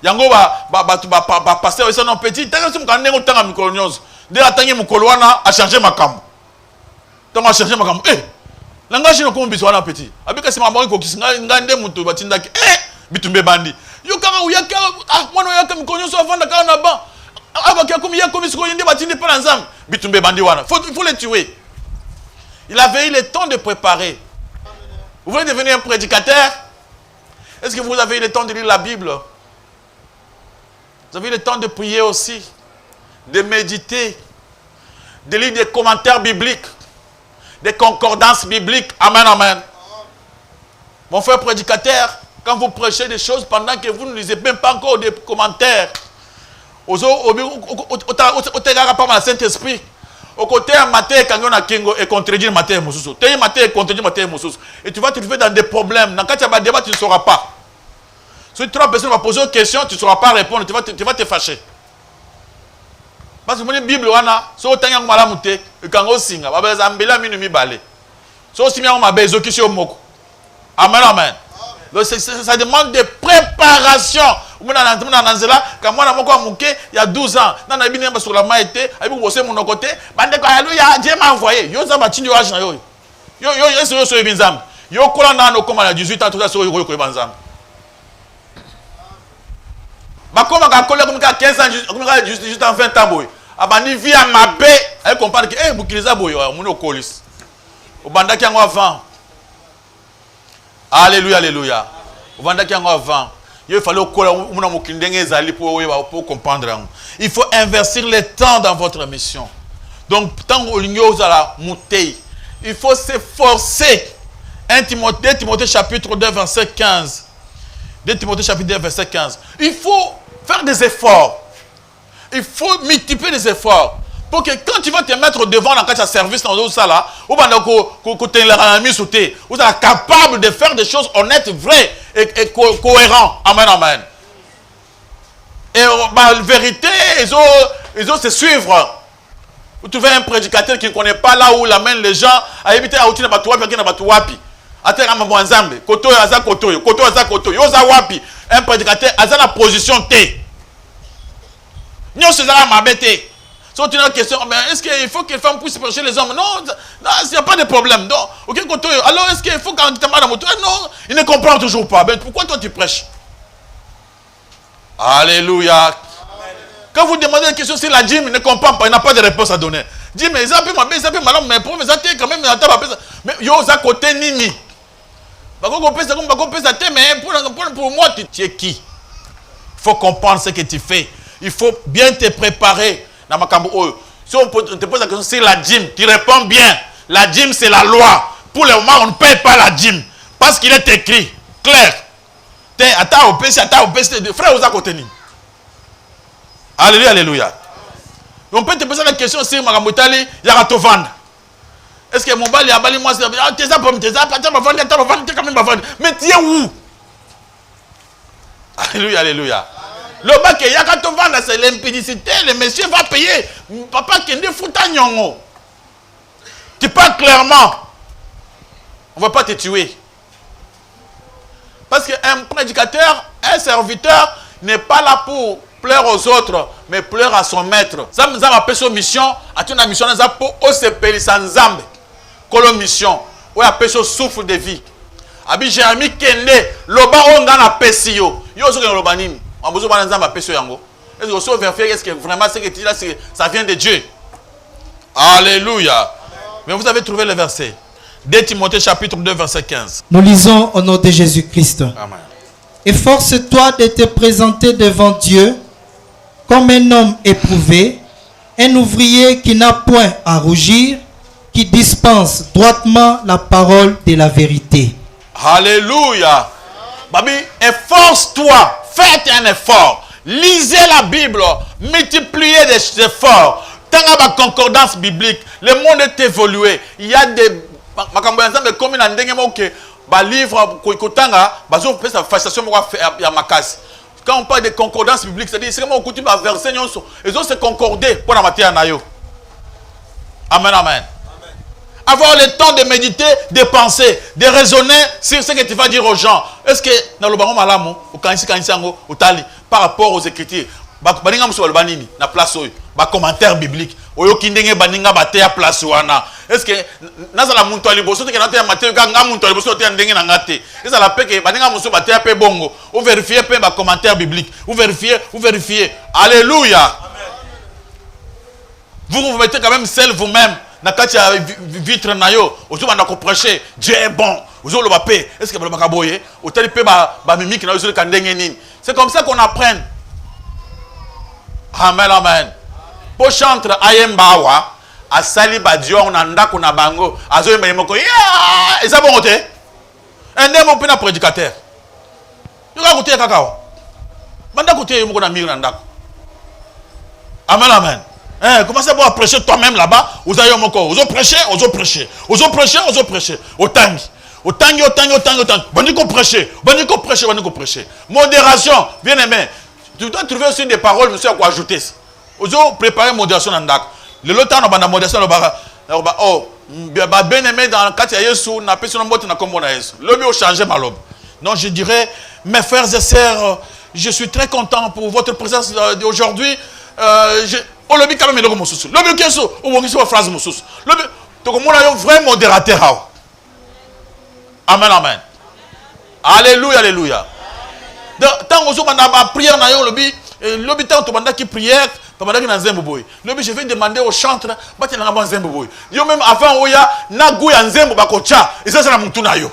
yango ba pasteur eso non petit tanga mukanda ngo tanga mikolo nyonso de atangi mukolo wana a changer makambo tanga a changer makambo langage no ko mbiso wana petit abika sima bango ko kisinga ngande mutu batindaki bitumbe bandi yo kanga uyaka mwana yaka mikolo nyonso avanda kana na ba abaki akomi yakomi siko yinde batinde pa nzam bitumbe bandi wana faut les tuer. Il avait eu le temps de préparer. Vous voulez devenir un prédicateur? Est-ce que vous avez eu le temps de lire la Bible? Vous avez eu le temps de prier aussi, de méditer, de lire des commentaires bibliques, des concordances bibliques. Amen, amen. Mon frère prédicateur, quand vous prêchez des choses pendant que vous ne lisez même pas encore des commentaires, au Saint-Esprit, au côté un matin quand on a kingo et contredire matin mususu tey matin et contredire matin mususu et tu vas te trouver dans des problèmes dans quand tu vas débat tu ne sauras pas. Si 3 personnes vont poser une question tu ne sauras pas répondre, tu vas te fâcher parce que mon Bible wana so tanga malamu te kango singa ba zambela minu mibale so simia ma bezo kisho moko. Amen, amen. Donc ça demande de préparation. Il y a 12 ans, sur la maïté, mon côté, Dieu m'a envoyé. Yo za batindi yo ajna yo. Yo so ebinzam. Yo kola na no koma na 18 ans tout ça so yo ko ebanzam. Ba koma ka kola comme 15 ans juste en 20 ans boy. Abani vie à mabe, elle compare que bukiliza boy mon kolis. Obanda ki yango avant. Alléluia, alléluia. Obanda ki yango avant. Il fallait pour comprendre. Il faut investir le temps dans votre mission. Donc, tant il faut s'efforcer. 1 Timothée chapitre 2, verset 15. 2 Timothée chapitre 2, verset 15. Il faut faire des efforts. Il faut multiplier les efforts. Pour que quand tu vas te mettre devant dans le service dans ça là, vous êtes capable de faire des choses honnêtes, vraies et cohérentes. Amen, amen. Et la vérité, ils ont se suivre. Vous trouvez un prédicateur qui ne connaît pas là où il amène les gens à éviter à outil na batuwapi à batuwapi. Atera mwanzambe, koto aza koto, koto aza koto, yoza wapi. Un prédicateur aza la position T. Nous c'est ça mabete. Si tu as une question, est-ce qu'il faut que les femmes puissent prêcher les hommes? Non, il n'y a pas de problème. Donc, okay, alors est-ce qu'il faut quand tu as dans moto? Non, il ne comprend toujours pas. Ben, pourquoi toi tu prêches? Alléluia. Quand vous demandez une question, c'est la Jim, il ne comprend pas, il n'a pas de réponse à donner. Jim, mais ils appellent ma ils malade, mais pour ça, quand même, mais yo, ça côté nini. Mais pour moi, tu es qui? Il faut comprendre ce que tu fais. Il faut bien te préparer. Si on te pose la question, c'est la dîme, tu réponds bien. La dîme, c'est la loi. Pour le moment, on ne paye pas la dîme. Parce qu'il est écrit, clair. Frère, vous avez. Alléluia, alléluia. On peut te poser la question, si Magamutali, il y a tout vendre. Est-ce que mon bal, il y a bali moi, t'es ça pour me dire, mais tu es où? Alléluia, alléluia. Le bac, il y a quand on vend, c'est l'impudicité, le monsieur va payer. Papa, qui est foutu à Nyongo. Tu parles clairement. On ne va pas te tuer. Parce qu'un prédicateur, un serviteur, n'est pas là pour plaire aux autres, mais plaire à son maître. Ça nous a appelé sur mission, à une mission, nous avons pour OCP, sans Zambe, comme mission, où appelé sur souffle de vie. Abi Jérémie Kende, loba onga na pesio. Yo so ke loba nini? Ambozo bana nzamba pesio yango. Est-ce que so vérifier est-ce que vraiment ce que tu dis là ça vient de Dieu? Alléluia. Mais vous avez trouvé le verset. 2 Timothée chapitre 2 verset 15. Nous lisons au nom de Jésus-Christ. Amen. Efforce-toi de te présenter devant Dieu comme un homme éprouvé, un ouvrier qui n'a point à rougir, qui dispense droitement la parole de la vérité. Alléluia. Babi, efforce-toi, faites un effort. Lisez la Bible, multipliez des efforts. Tant que la concordance biblique, le monde est évolué. Il y a des comme il a livre kotanga bazo pesa fascination ya makasi. Quand on parle de concordance biblique, c'est-à-dire c'est comment on coutume à verser nyonso ils ont se concorder pour la matière na yo. Amen, amen. Avoir le temps de méditer, de penser, de raisonner sur ce que tu vas dire aux gens. Est-ce que dans le baron malamu ou kanisi ou tali par rapport aux écritures baninga muso balbanini na place oyo ba commentaire biblique oyo kindenge baninga bateya place wana. Est-ce que nazala muntu aliboso te kenate ya mateo nga muntu aliboso te ndenge na ngate ezala peke baninga muso bateya pe bongo ou vérifier pe ba commentaire biblique ou vérifier. Alléluia. Amen. Vous mettez quand même seul vous-même na kati ya vitre na yo ozo banda ko prêcher Dieu est bon ozo lo bape est-ce que ba kaboye otali pe ba mimiki na ozo ka ndenge nini. C'est comme ça qu'on apprend. Amen, amen. Pour chanter ayembawa asali badior na ndako na bango azoyemba yemoko ya eza bon te ndemo pe na prédicateur yoka kote kakao banda kote yemoko na mire na ndako. Amen, amen. Commencez à prêcher toi-même là-bas. Vous avez un prêcher. Autangi. Bandiko prêcher. Modération, bien aimé. Tu dois trouver aussi des paroles, monsieur, à quoi ajouter. Vous avez préparé modération dans l'ak. Le lot on a modération bien aimé dans le cas de Yesu, n'a pas son mot na kombo na Yesu. Le mieux changer ma lobe. Non, je dirais, mes frères et sœurs, je suis très content pour votre présence aujourd'hui. Oh, le quand même est comme sous. Le mieux qu'est-ce ou on dit phrase sous. Le mieux donc on a un vrai modérateur. Amen, amen. Alléluia, alléluia. Tant que on a prière na yo le bi tant to banda qui prière, to banda qui na nzembo boy. Le bi je vais demander au chantre, ba ti na nzembo boy. Yo même avant oya na go ya nzembo ba ko cha, ça c'est na mutu na yo.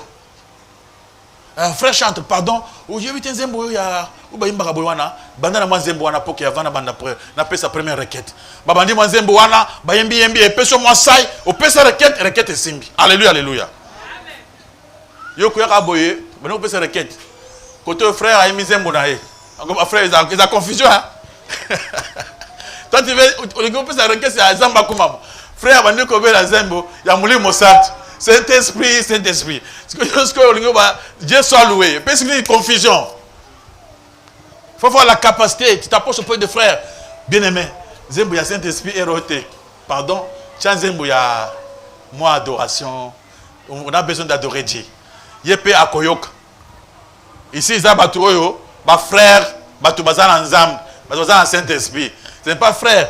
Frère chantre, pardon, j'ai vu nzembo ya ou ba imba boy wana, banda na nzembo wana poke avant na banda prière, na pe sa première requête. Ba bandi nzembo wana, ba yembi e peso mo sai, o pesa requête simbi. Alléluia, alléluia. Amen. Yo ko ya boye, ba no pesa requête. Côté frère a mis nzembo na ye. Frère, ils ont confusion. Hein? Toi, tu veux, on peut s'arrêter, c'est à Zamba Koumam. Frère, on dit la Zembo, il y a Mouli Mossad. Saint-Esprit. Dieu soit loué. Parce qu'il y a une confusion. Il faut avoir la capacité. Tu t'approches auprès de frères. Bien-aimé, Zembo, il y a Saint-Esprit éroté. Pardon, Zembo, il y a moi, adoration. On a besoin d'adorer Dieu. Yepé Akoyok. Ici, Zabatoyo. Ma frère, tu vas en Nzam, tu vas en Saint-Esprit. Ce n'est pas frère.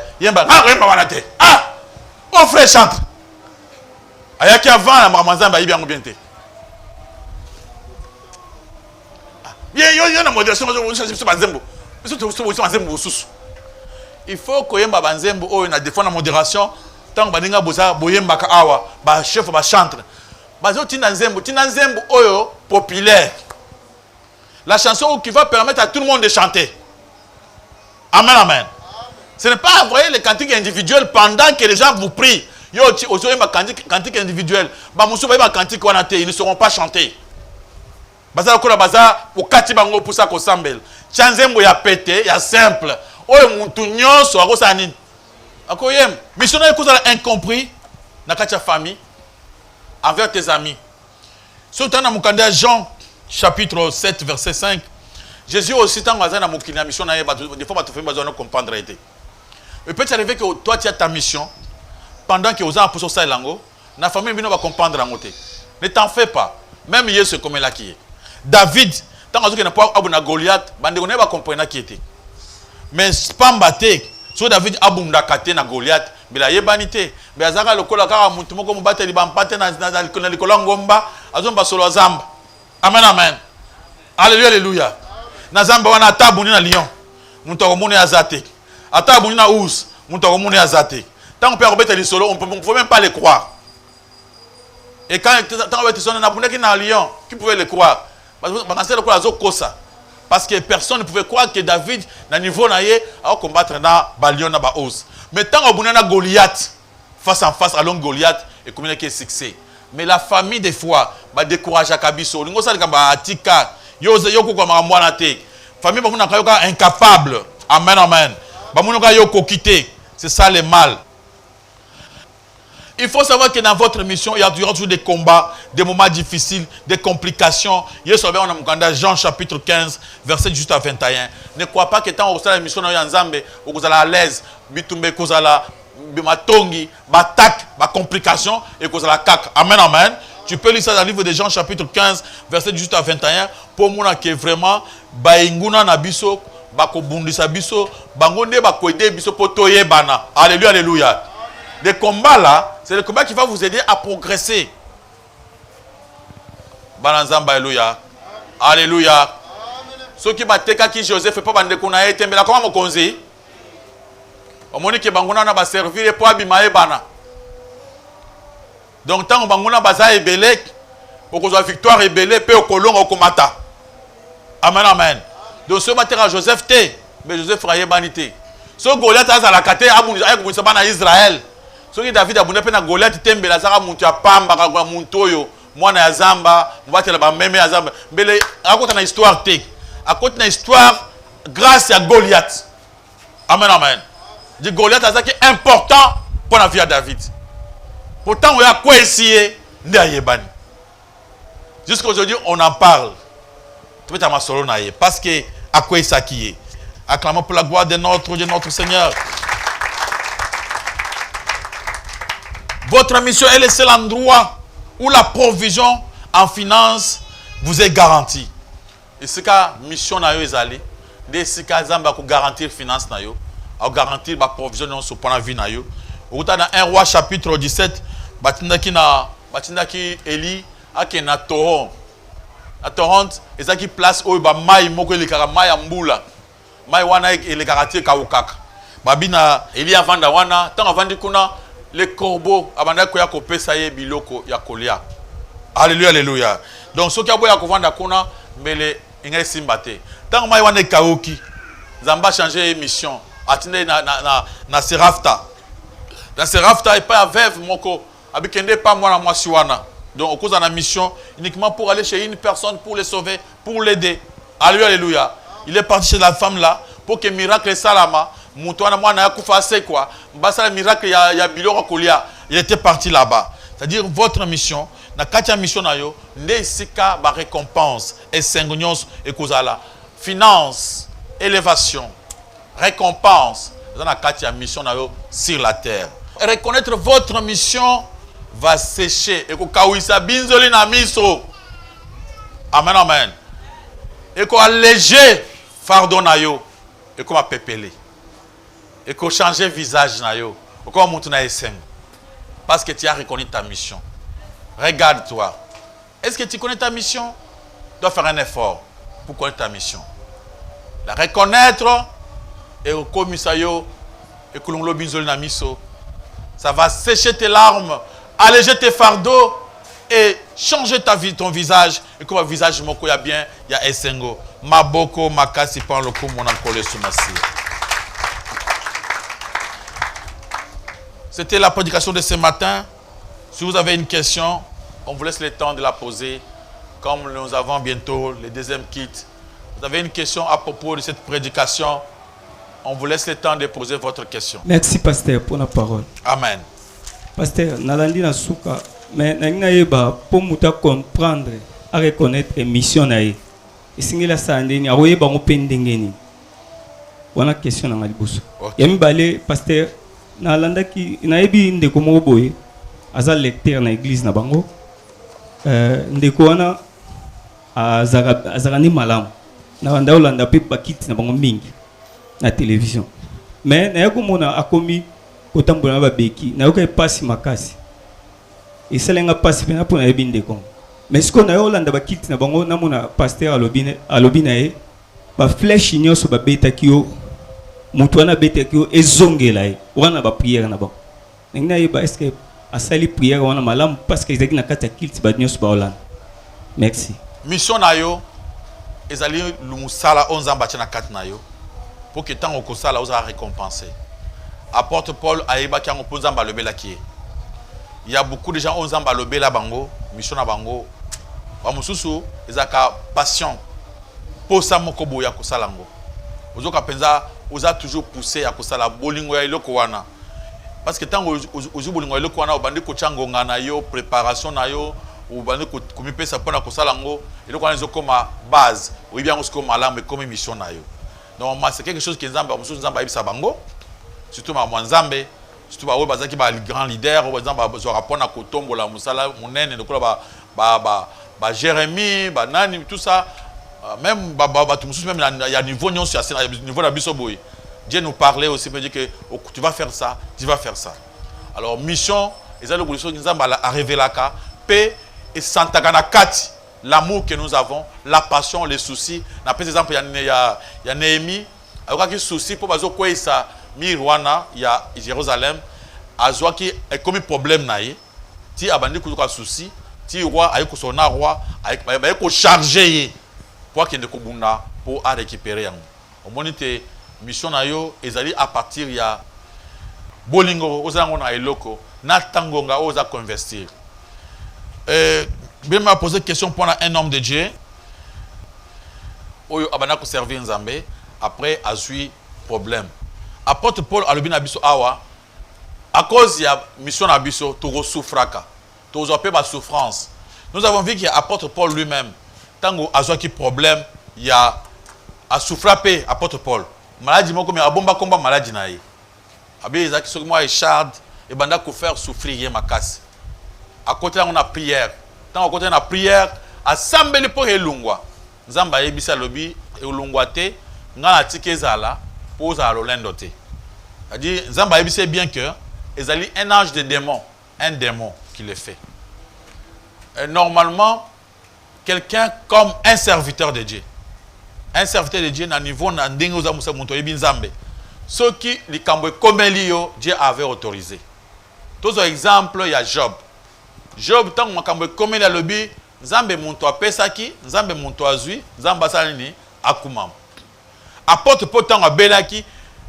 Oh frère chante. Ayaki avant la maman ba bien bien te. Bien modération il faut que yemba banzembo o na défendre la modération tant baninga boza boyemba ka awa ba chef ba chantre. Bazo tina nzembo oyo populaire. La chanson qui va permettre à tout le monde de chanter. Amen, amen. Ce n'est pas, vous voyez, les cantiques individuels pendant que les gens vous prient. Yo, aussi, ma cantique individuelle. Ils ne seront pas chantés. Baza kola baza au kati bango pour ça ko sambel. Chanzembo ya pété, ya simple. Oyo muntu nyonso akosa nini? Akoyem. Missionnaire ko za incompris na kati ya famille envers tes amis. Surtout na mukanda Jean chapitre 7, verset 5. Jésus aussi, tant que dans mon mission, des fois, tu fais besoin de comprendre. Il peut arriver que toi, tu as ta mission, pendant que vous avez pour ça, la famille va comprendre. Ne t'en fais pas. Même Jésus, comme il a qui est. David, tant que n'a pas abuna Goliath bande on va comprendre qui était mais pambate so David abunda kate na Goliath bila yebanité mais azaka lokola kaka mutu moko mubateli bampate na likola ngomba azomba solo azamba amen amen alléluia alléluia na zamba wana atabuni na lion mutu akomuni azate atabuni na ours mutu akomuni azate tant on peut rebeteli solo on peut même pas le croire et quand on était sonné na buneki na lion qui pouvait le croire parce que parce que personne ne pouvait croire que David na niveau na ye a combattre na balion na ba os mais tant on na Goliath face en face à l'homme Goliath et communiquer succès mais la famille des fois ba décourage à kabiso lingo ça kamba atika yo ko kwa mwana te famille ba muna kayoka incapable amen amen ba muna yo ko quitter c'est ça le mal. Il faut savoir que dans votre mission, il y a toujours des combats, des moments difficiles, des complications. On a Jean chapitre 15, verset juste à 21. Ne crois pas que tant que la mission, vous allez à l'aise, vous allez matongi, batak, complications et vous allez kak. Amen, amen. Tu peux lire ça dans le livre de Jean chapitre 15, verset juste à 21. Pour moi, que vraiment, bainguna na biso, bakobundisa biso, bangonde bakoide biso potoye bana. Alléluia, alléluia. Les combats là, c'est le combat qui va vous aider à progresser. Bananzamba, alléluia. Alléluia. Ceux qui battent qui Joseph fait pas bande qu'on a été, mais là comment mon conseil? Au moment que bangona na ba servir pour abimaye bana. Donc tant que bangona baza ebelek, pour que soit victoire ebelek, pe au colon au comata. Amen amen. Donc ce matin à Joseph té, mais Joseph fraye banité. Ce Goliath a la kate abu bana Israël. Soki David abuna pe na Goliath tembe la saka muntu ya pamba kwa muntu oyo mwana ya zamba mbatela ba meme ya zamba mbele akota na histoire te akota na histoire grâce à Goliath. Amen amen. Dit Goliath azaki important pour la vie de David. Pourtant on a quoi essayer ndi ayebani. Jusqu'aujourd'hui on en parle. Peut-être à ma solo na ye parce que à quoi ça qui est. Acclamons pour la gloire de notre Seigneur. Votre mission est le seul endroit où la provision en finance vous est garantie. Et ce cas mission na yo ezali, de ce cas zamba ko garantir finance na yo, à garantir la provision dans sur la vie na yo. Au dans 1 roi chapitre 17, batindaki Eli akena Toron. À Toron, ezaki place où ba mai moko elekaka mai ambula. Mai wana elekaka ka ukaka. Babina Eli avanda wana, tant avandi kuna les corbeaux abanda ko ya kopesa ye biloko ya kolia. Alléluia alléluia. Donc ce qui a boya kovanda kuna mbele inga simbate. Tant mai wana kaoki. Zamba changer mission. Atinde na Serafta. Dans Serafta et pas veuve moko abikende pas moi na mwasi wana. Donc au cause de la mission uniquement pour aller chez une personne pour les sauver, pour l'aider. Alléluia alléluia. Il est parti chez la femme là pour que miracle salama Moutouana mwana ya kufa c'est quoi? Basa miracle ya biloko kolia. Il était parti là-bas. C'est-à-dire votre mission, na katia mission na yo, ne sika ba récompense et sengonyos et kozala. Finance, élévation, récompense dans la katia mission na yo sur la terre. Reconnaître votre mission va sécher et ko kawisa binzoli na miso. Amen amen. Et ko alléger fardeau na yo et ko ma pepele. Et qu'on change le visage na yo. Comme monte na SM. Parce que tu as reconnu ta mission. Regarde-toi. Est-ce que tu connais ta mission? Tu dois faire un effort pour connaître ta mission. La reconnaître et au commissario et que l'on l'obinzol na miso. Ça va sécher tes larmes, alléger tes fardeaux et changer ton visage. Et comme un visage moko ya bien, ya esengo. Maboko makasi pan le coup mon ankole soumasi. C'était la prédication de ce matin. Si vous avez une question, on vous laisse le temps de la poser. Comme nous avons bientôt le deuxième kit. Vous avez une question à propos de cette prédication, on vous laisse le temps de poser votre question. Merci, pasteur, pour la parole. Amen. Pasteur, Nalandi na souka, mais naïba pour muta comprendre, à reconnaître mission naïe. Et si la sandeni, à voyer bango pendengeni. Voilà question dans la bouche. Yami balé, pasteur. Nalanda ki naïbi ndeko mo boye, aza lecteur na église na bango. Ndeko wana azalani malam na banda olanda pe bakiti na bango mingi na télévision mais na yakomona akomi kotambola na babeki na yoka epasi makasi esalenga pasi pena pona yebinde kon mais siko na olanda bakiti na bango namona pasteur alobi na ye ba flèche nyonso babetaki yo mutu wana betaki yo ezongela ye wana ba prière na bango ningna yeba est-ce que asali prière wana malam parce que ezaki na kati ya kilti ba nyonso ba olanda. Merci. Mission na yo ezali lumusala onzamba tina kat na yo pour que tant okosala oza récompenser. Apôtre Paul ayeba ki ngo nzamba lobela ki. Il y a beaucoup de gens onzamba lobela bango, mission na bango. Ba mususu ezaka passion. Posa moko boya kosala ngo. Ozoka penza oza toujours poussé à kosala bolingo ya iloko wana. Parce que tant ozu bolingo ya iloko wana obandi ko changonga na yo, préparation na yo, ou bande komi pesa pona kosala ngo iloko wana ezokoma base. Ou bien osko malamu comme mission na yo. Donc c'est quelque chose que nzamba mususu nzamba yebisa bango. Surtout ma nzambe, surtout ba bazaki ba grand leader, ou nzamba zo rapona kotombola musala munene ndokola ba Jérémie, ba nani tout ça. Même même il y a niveau non sur niveau de biso boy. Dieu nous parlait aussi pour dire que tu vas faire ça, tu vas faire ça. Alors mission et ça le boliso nzamba a révélé ka paix et santagana kati l'amour que nous avons, la passion, les soucis. Na par exemple il y a Néhémie, alors qu'il souci pour bazo quoi ça Mirwana, il y a Jérusalem, azwa qui est comme problème naïe. Ti abandi kuzuka souci, ti roi ayeko sona roi ayeko charger pour qu'il ne kobunda pour à récupérer. Au monite mission na yo ezali à partir ya bolingo ozango na eloko na tangonga oza convertir. Bien m'a posé question pour un homme de Dieu. Oyo abana ko servir Nzambe après azui problème. Apôtre Paul alobina biso awa à cause ya mission na biso to souffraka. To zope ba souffrance. Nous avons vu qu'il y a apôtre Paul lui-même tango azwa ki problème ya a souffrapé apôtre Paul maladie moko mais abomba komba maladie na ye abi ezaki soki moi echard et banda ko faire souffrir ye makasi à côté on a prière tant à côté na prière assemblée pour elungwa nzamba yebisa lobi elungwa te ngala tikezala poza lolendo te a dit nzamba yebisa bien que ezali un ange de démon un démon qui le fait et normalement quelqu'un comme un serviteur de Dieu. Un serviteur de Dieu na niveau na ndenge za musa muntu yebi nzambe. Ce qui likambo komelio Dieu avait autorisé. Tous exemple il y a Job. Job tant makambo komeli a lobi nzambe muntu apesaki, nzambe muntu azui, nzamba salini akumam. Apôtre Paul tant abelaki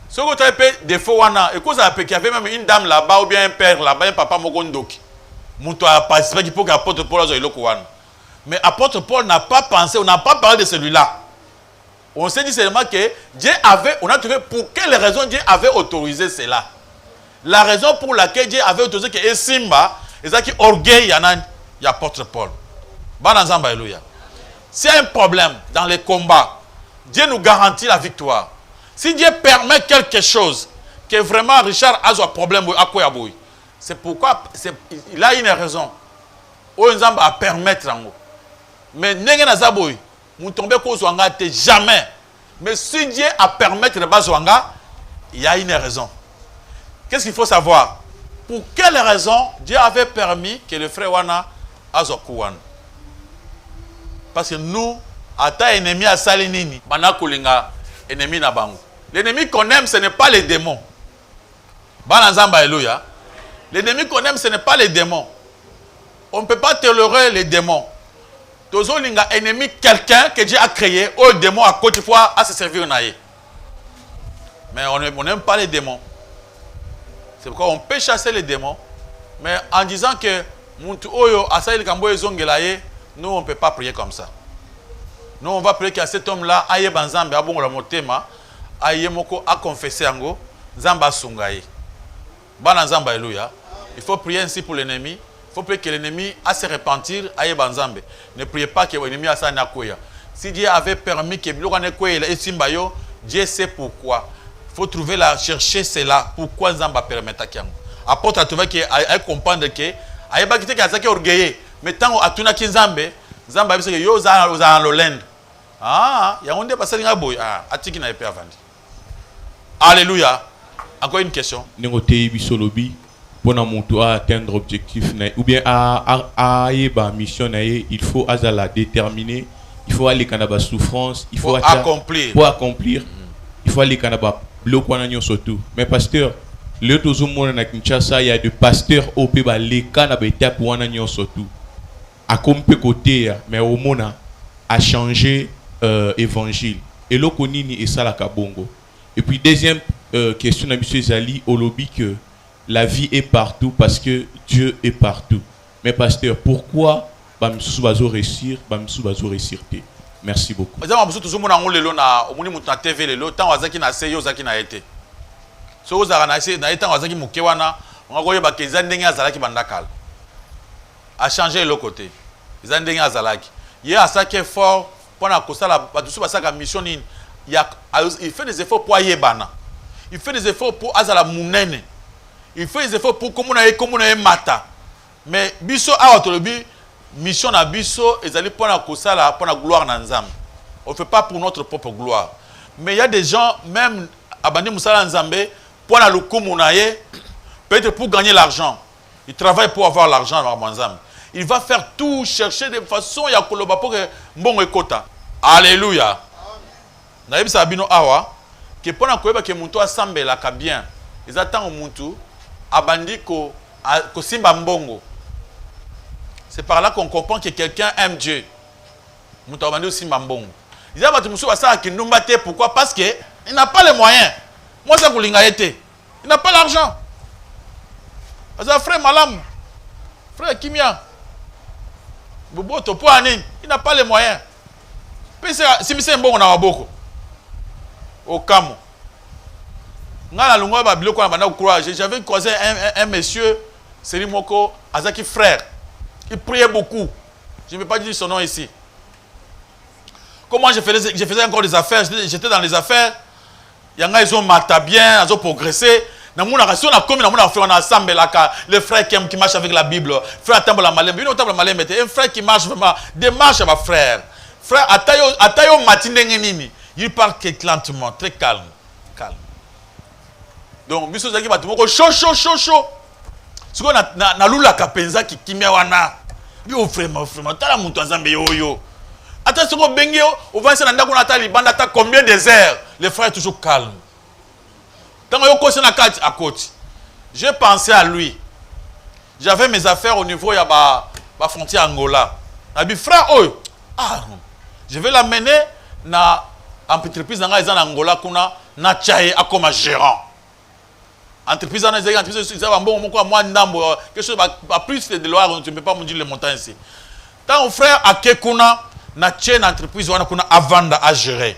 ce que tu as défaut wana et cause qu'il y avait même une dame là-bas ou bien un père là-bas un papa mokondoki. Muntu a participé pour que apôtre Paul azo iloko wana. Mais apôtre Paul n'a pas pensé, on n'a pas parlé de celui-là. On s'est dit seulement que Dieu avait, on a trouvé pour quelle raison Dieu avait autorisé cela. La raison pour laquelle Dieu avait autorisé que Simba, et ça qui orgueil, il y a apôtre Paul. S'il y a un problème dans les combats, Dieu nous garantit la victoire. Si Dieu permet quelque chose, que vraiment Richard a un problème, c'est pourquoi il a une raison. Nzamba a permettre en mais n'est nazaboy mon tombé ko zwanga te jamais mais si Dieu a permettre de bazwanga il y a une raison. Qu'est-ce qu'il faut savoir? Pour quelle raison Dieu avait permis que le frère wana azokuwan? Parce que nous ata ennemi a salinini bana kolinga ennemi na bango. L'ennemi qu'on aime ce n'est pas les démons. Bana nzamba alléluia. L'ennemi qu'on aime ce n'est pas les démons. On ne peut pas tolérer les démons. Tozo linga ennemi quelqu'un que Dieu a créé, ou le démon à côté fois à se servir naïe. Mais on n'aime pas les démons. C'est pourquoi on peut chasser les démons. Mais en disant que muntu oyo asaïl kambo ezongelaye, nous on ne peut pas prier comme ça. Nous on va prier qu'à cet homme-là aye banzambe abongo la motema, aye moko a confessé ango, zamba sungaye. Bana zamba alléluia. Il faut prier ainsi pour l'ennemi. Il faut prier que l'ennemi a se repentir à Yebanzambe. Ne priez pas que l'ennemi a sa nakoya. Si Dieu avait permis que Bilokanekoya et Simbayo, Dieu sait pourquoi. Il faut trouver chercher cela. Pourquoi Zamba permet à Kiango. Apôtre a trouvé qu'il a comprendre que Ayeba qui était orgueillé. Mais tant à Tuna Kinzambe, Zamba biso ke yo za lolendo. Ah, ya onde passer nga boy. Ah, atiki na épée avandi. Alléluia. Encore une question. Nengote bisolobi pour monto à atteindre objectif ou bien à mission il faut la déterminer, il faut aller kanaba souffrance, il faut accomplir. Pour accomplir, il faut aller kanaba bloc surtout. Mais pasteur, le tozo monde na Kinshasa, il y a des pasteurs au pays les kanaba étape wana surtout. À compe côté mais au mona a changé évangile. Et le konini et ça la kabongo. Et puis deuxième question à M. Zali au lobby que la vie est partout parce que Dieu est partout. Mais pasteur, pourquoi Bamsou bazo réussir, Merci beaucoup. Bamsou toujours mon angole lelo na omuni mutu na TV lelo tant wazaki na seyo zaki na été. So ozara na ese na etant wazaki mukewana ngakoye ba keza ndenge azalaki bandakal. A changer le côté. Ils ndenge azalaki. Ye asaki fort pour na kosala batusu basaka mission nini. Il fait des efforts pour Yebana. Il fait des efforts pour Azala Mounene. Il fait des efforts pour Komuna Mata. Mais biso awatolobi mission na biso ezali pour na kosala pour na gloire na nzambe. On fait pas pour notre propre gloire. Mais il y a des gens même abandi musala nzambe pour na lukumu na ye peut-être pour gagner l'argent. Il travaille pour avoir l'argent dans nzambe. Il va faire tout chercher de façon ya koloba pour que mbongo ekota. Alléluia. Naïb Sabino Awa, que pendant que Muntu assemble la bien, ils attendent Muntu, abandi ko simba mbongo. C'est par là qu'on comprend que quelqu'un aime Dieu. Muntu abandi simba mbongo. Ils disent que Muntu asa qui nous battait pourquoi? Parce que il n'a pas les moyens. Moi ça kulinga été. Il n'a pas l'argent. Asa frère Malam, frère Kimia, Bobo Topoani, il n'a pas les moyens. Si c'est un bon on a beaucoup. Au Camo. J'avais croisé un monsieur, Seri Moko, Azaki frère. Il priait beaucoup. Je ne vais pas dire son nom ici. Comment je faisais encore des affaires, j'étais dans les affaires. Ils ont maté bien, ils ont progressé. Les frères qui marchent avec la Bible. Frère Tambola Malem, un frère qui marche vraiment, démarche à ma frère. Frère, Atayo Matindengenini. Il parle lentement, très calme. Calme. Donc, biso zaki batumoko chaud. Ce qu'on a lula kapenza qui kimia wana. Yo vraiment, tala muntu nzambe yo. Attends, ce qu'on bengyo, on va essayer d'andako na libanda ta combien des heures. Le frère est toujours calme. Tant yo kosi na kati à côté. J'ai pensé à lui. J'avais mes affaires au niveau ya ba frontière Angola. Abi frère oh, je vais l'amener na entreprise dans Angola kuna na chaye comme gérant. Entreprise dans les entreprises ça va bon moi ndambo quelque chose pas plus de lois tu ne peux pas me dire le montant ici. Tant frère akekuna na chaye entreprise wana kuna avanda à gérer.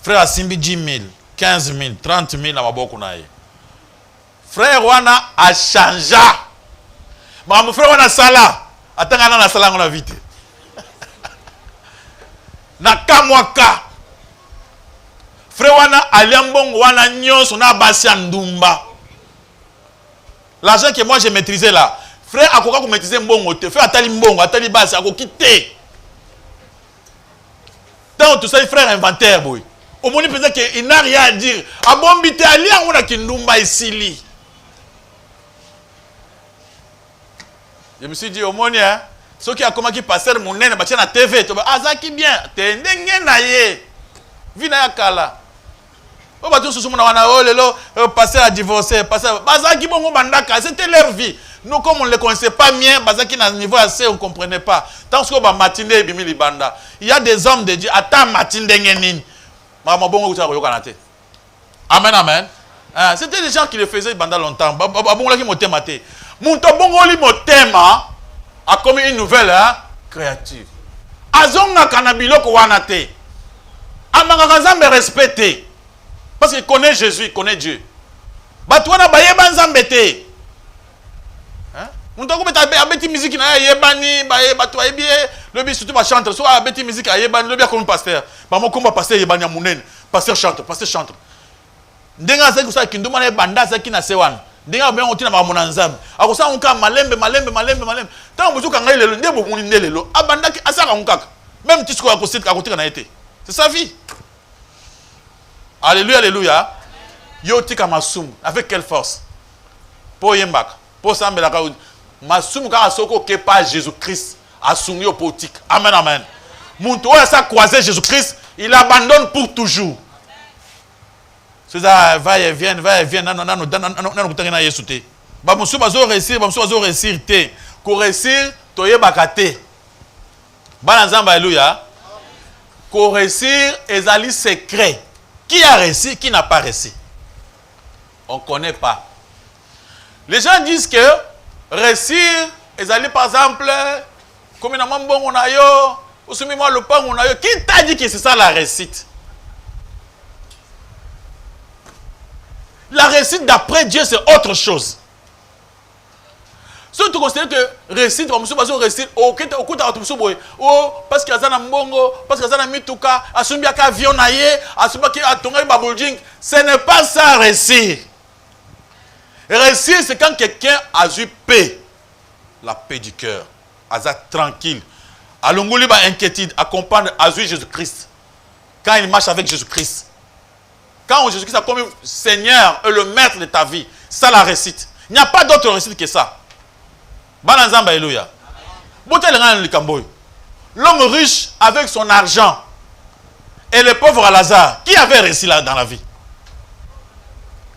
Frère asimbi 10 000, 15 000, 30 000 na maboko na ye. Frère wana a changé. Mon frère wana sala atanga na sala ngona vite. Na kamwaka frère wana aliambongo wana nyonso na basi ndumba. L'argent que moi j'ai maîtrisé là, frère akoka ko maîtriser mbongo te, frère atali mbongo, atali basi akokité. Tant tout ça frère inventaire boy. Au moins peut-être qu'il n'a rien à dire. Abombité ali ngona kindumba isili. Je me suis dit au moins hein, ceux qui a comment qui passer mon nez na na TV, to azaki bien, te ndenge na ye. Vina ya kala. O ba tout sousou na wana o lelo passer à divorcer, passer bazaki bongo bandaka, c'était leur vie. Nous comme on ne les connaissait pas bien, bazaki na niveau assez on comprenait pas. Tant que ba matinde e bimi libanda. Il y a des hommes de Dieu ata matinde ngenini. Mama bongo uta ko kanate. Amen amen. C'était des gens qui le faisaient pendant longtemps. Bongo la ki motema te. Muntu bongo li motema a commis une nouvelle créative. Azonga kanabilo ko wana te. Amanga nzambe respecté. Parce qu'il connaît Jésus, il connaît Dieu. Batouana bayeba nzambe te. Hein? Muntu ko beta abeti musique na yebani baye batwa ebi le bi surtout ba chanter so abeti musique ayebani le bi comme pasteur. Ba mo komba pasteur yebani ya munene. Pasteur chante, pasteur chante. Ndenga za kusa kinduma na banda za kina sewan. Ndenge bien otina ba monanzam. Akosa onka malembe. Tant bozuka ngai lelo ndebo muni lelo. Abandaki asaka onkaka. Même tisiko akosika akotika na été. C'est sa vie. Alléluia, alléluia. Yo tika masumu avec quelle force? Po yembaka, po sambela ka masumu ka soko ke pas Jésus-Christ asumi au politique. Amen, amen. Muntu oya sa croiser Jésus-Christ, il abandonne pour toujours. C'est ça, va et vient, non, kutanga na Yesu te. Ba musu bazo réussir te. Ko réussir toyebaka te. Bana nzamba, alléluia. Ko réussir ezali secret. Qui a réussi, qui n'a pas réussi? On ne connaît pas. Les gens disent que réussir, ils allaient par exemple, comme on a bon on a yo, ou soumis moi le pain on a yo. Qui t'a dit que c'est ça la réussite? La réussite d'après Dieu c'est autre chose. Si tu considères que réussite, on peut réussir au parce qu'il y a un mbongo, parce qu'il y a un mituka, assume qu'il y a un avion naïe, assume qu'il y a un baboujing, ce n'est pas ça réussir. Réussir, c'est quand quelqu'un a eu paix, la paix du cœur, a tranquille, a l'ongoli ba inquiétude, à comprendre, a eu Jésus-Christ. Quand il marche avec Jésus-Christ, quand Jésus-Christ a comme Seigneur et le maître de ta vie, c'est ça la réussite. Il n'y a pas d'autre réussite que ça. Bananzamba, alléluia. L'homme riche avec son argent et le pauvre à Lazare, qui avait réussi là dans la vie?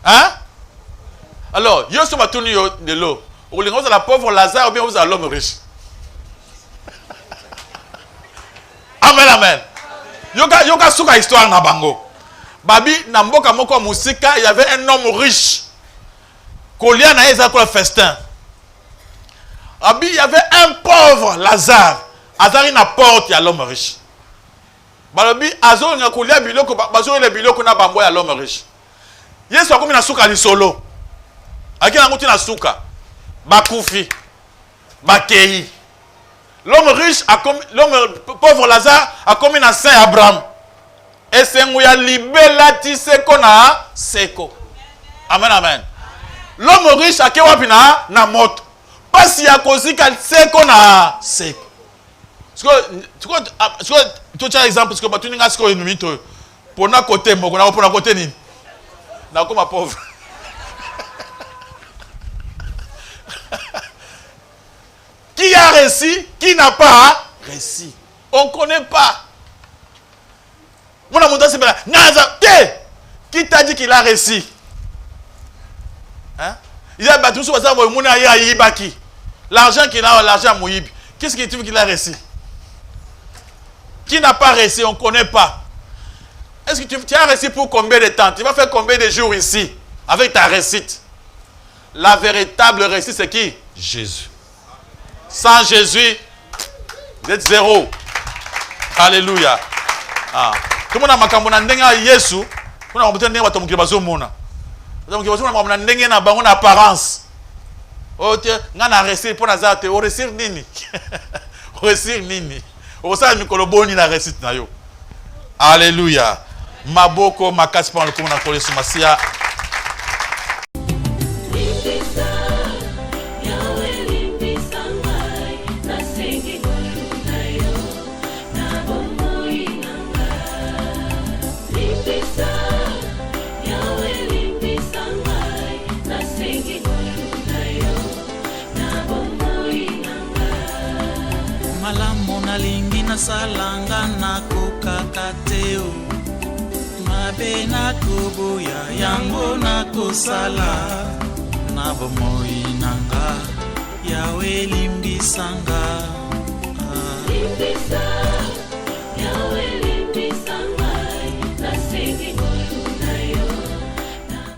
Hein? Alors, yo so batuni yo de l'eau. Ou la pauvre Lazare ou bien vous avez l'homme riche. Amen, amen. Yoka suka histoire na bango. Babi na mboka moko musika, il y avait un homme riche. Kolia na eza ko festin. Abi, il y avait un pauvre Lazare. Azari na porte ya l'homme riche. Balobi azo nga kolia biloko bazo le biloko na bambo ya l'homme riche. Yesu akomi na suka li solo. Akina ngoti na suka. Bakufi. Bakei. L'homme riche a commis, l'homme pauvre Lazare a commis na Saint Abraham. Et c'est nguya libela tiseko na seko. Amen, amen. L'homme riche a kewapina na moto. Parce qu'il y a cause qu'elle sait qu'on a sec. Tu as un exemple parce que tu n'as pas une minute pour na côté moi pour na côté ni na comme pauvre. Qui a réussi, qui n'a pas réussi. On ne connaît pas. Mon amour c'est bien. Qui t'a dit qu'il a réussi? Hein? Il a battu sur ça mon aya ibaki. L'argent qu'il a, l'argent Moïb. Qu'est-ce que tu veux qu'il a réussi? Qui n'a pas réussi, on ne connaît pas. Est-ce que tu as réussi pour combien de temps? Tu vas faire combien de jours ici avec ta réussite? La véritable réussite, c'est qui? Jésus. Sans Jésus, vous êtes zéro. Alléluia. Ah. Tout le monde a makambo na ndenga Yesu. On a obtenu wa tomukile bazomona. Bazomukile bazomona na ndenga na bango na apparence. Oh tiens, ngana réussir pour nazate, o réussir nini? O réussir nini? O sa mikolo boni na réussite na yo. Alléluia. Maboko makasi pa le komona kolesu masia. Salanga na kokakateo mabe na koboya yango na kosala na bomoi nanga yawe limbisanga limbisa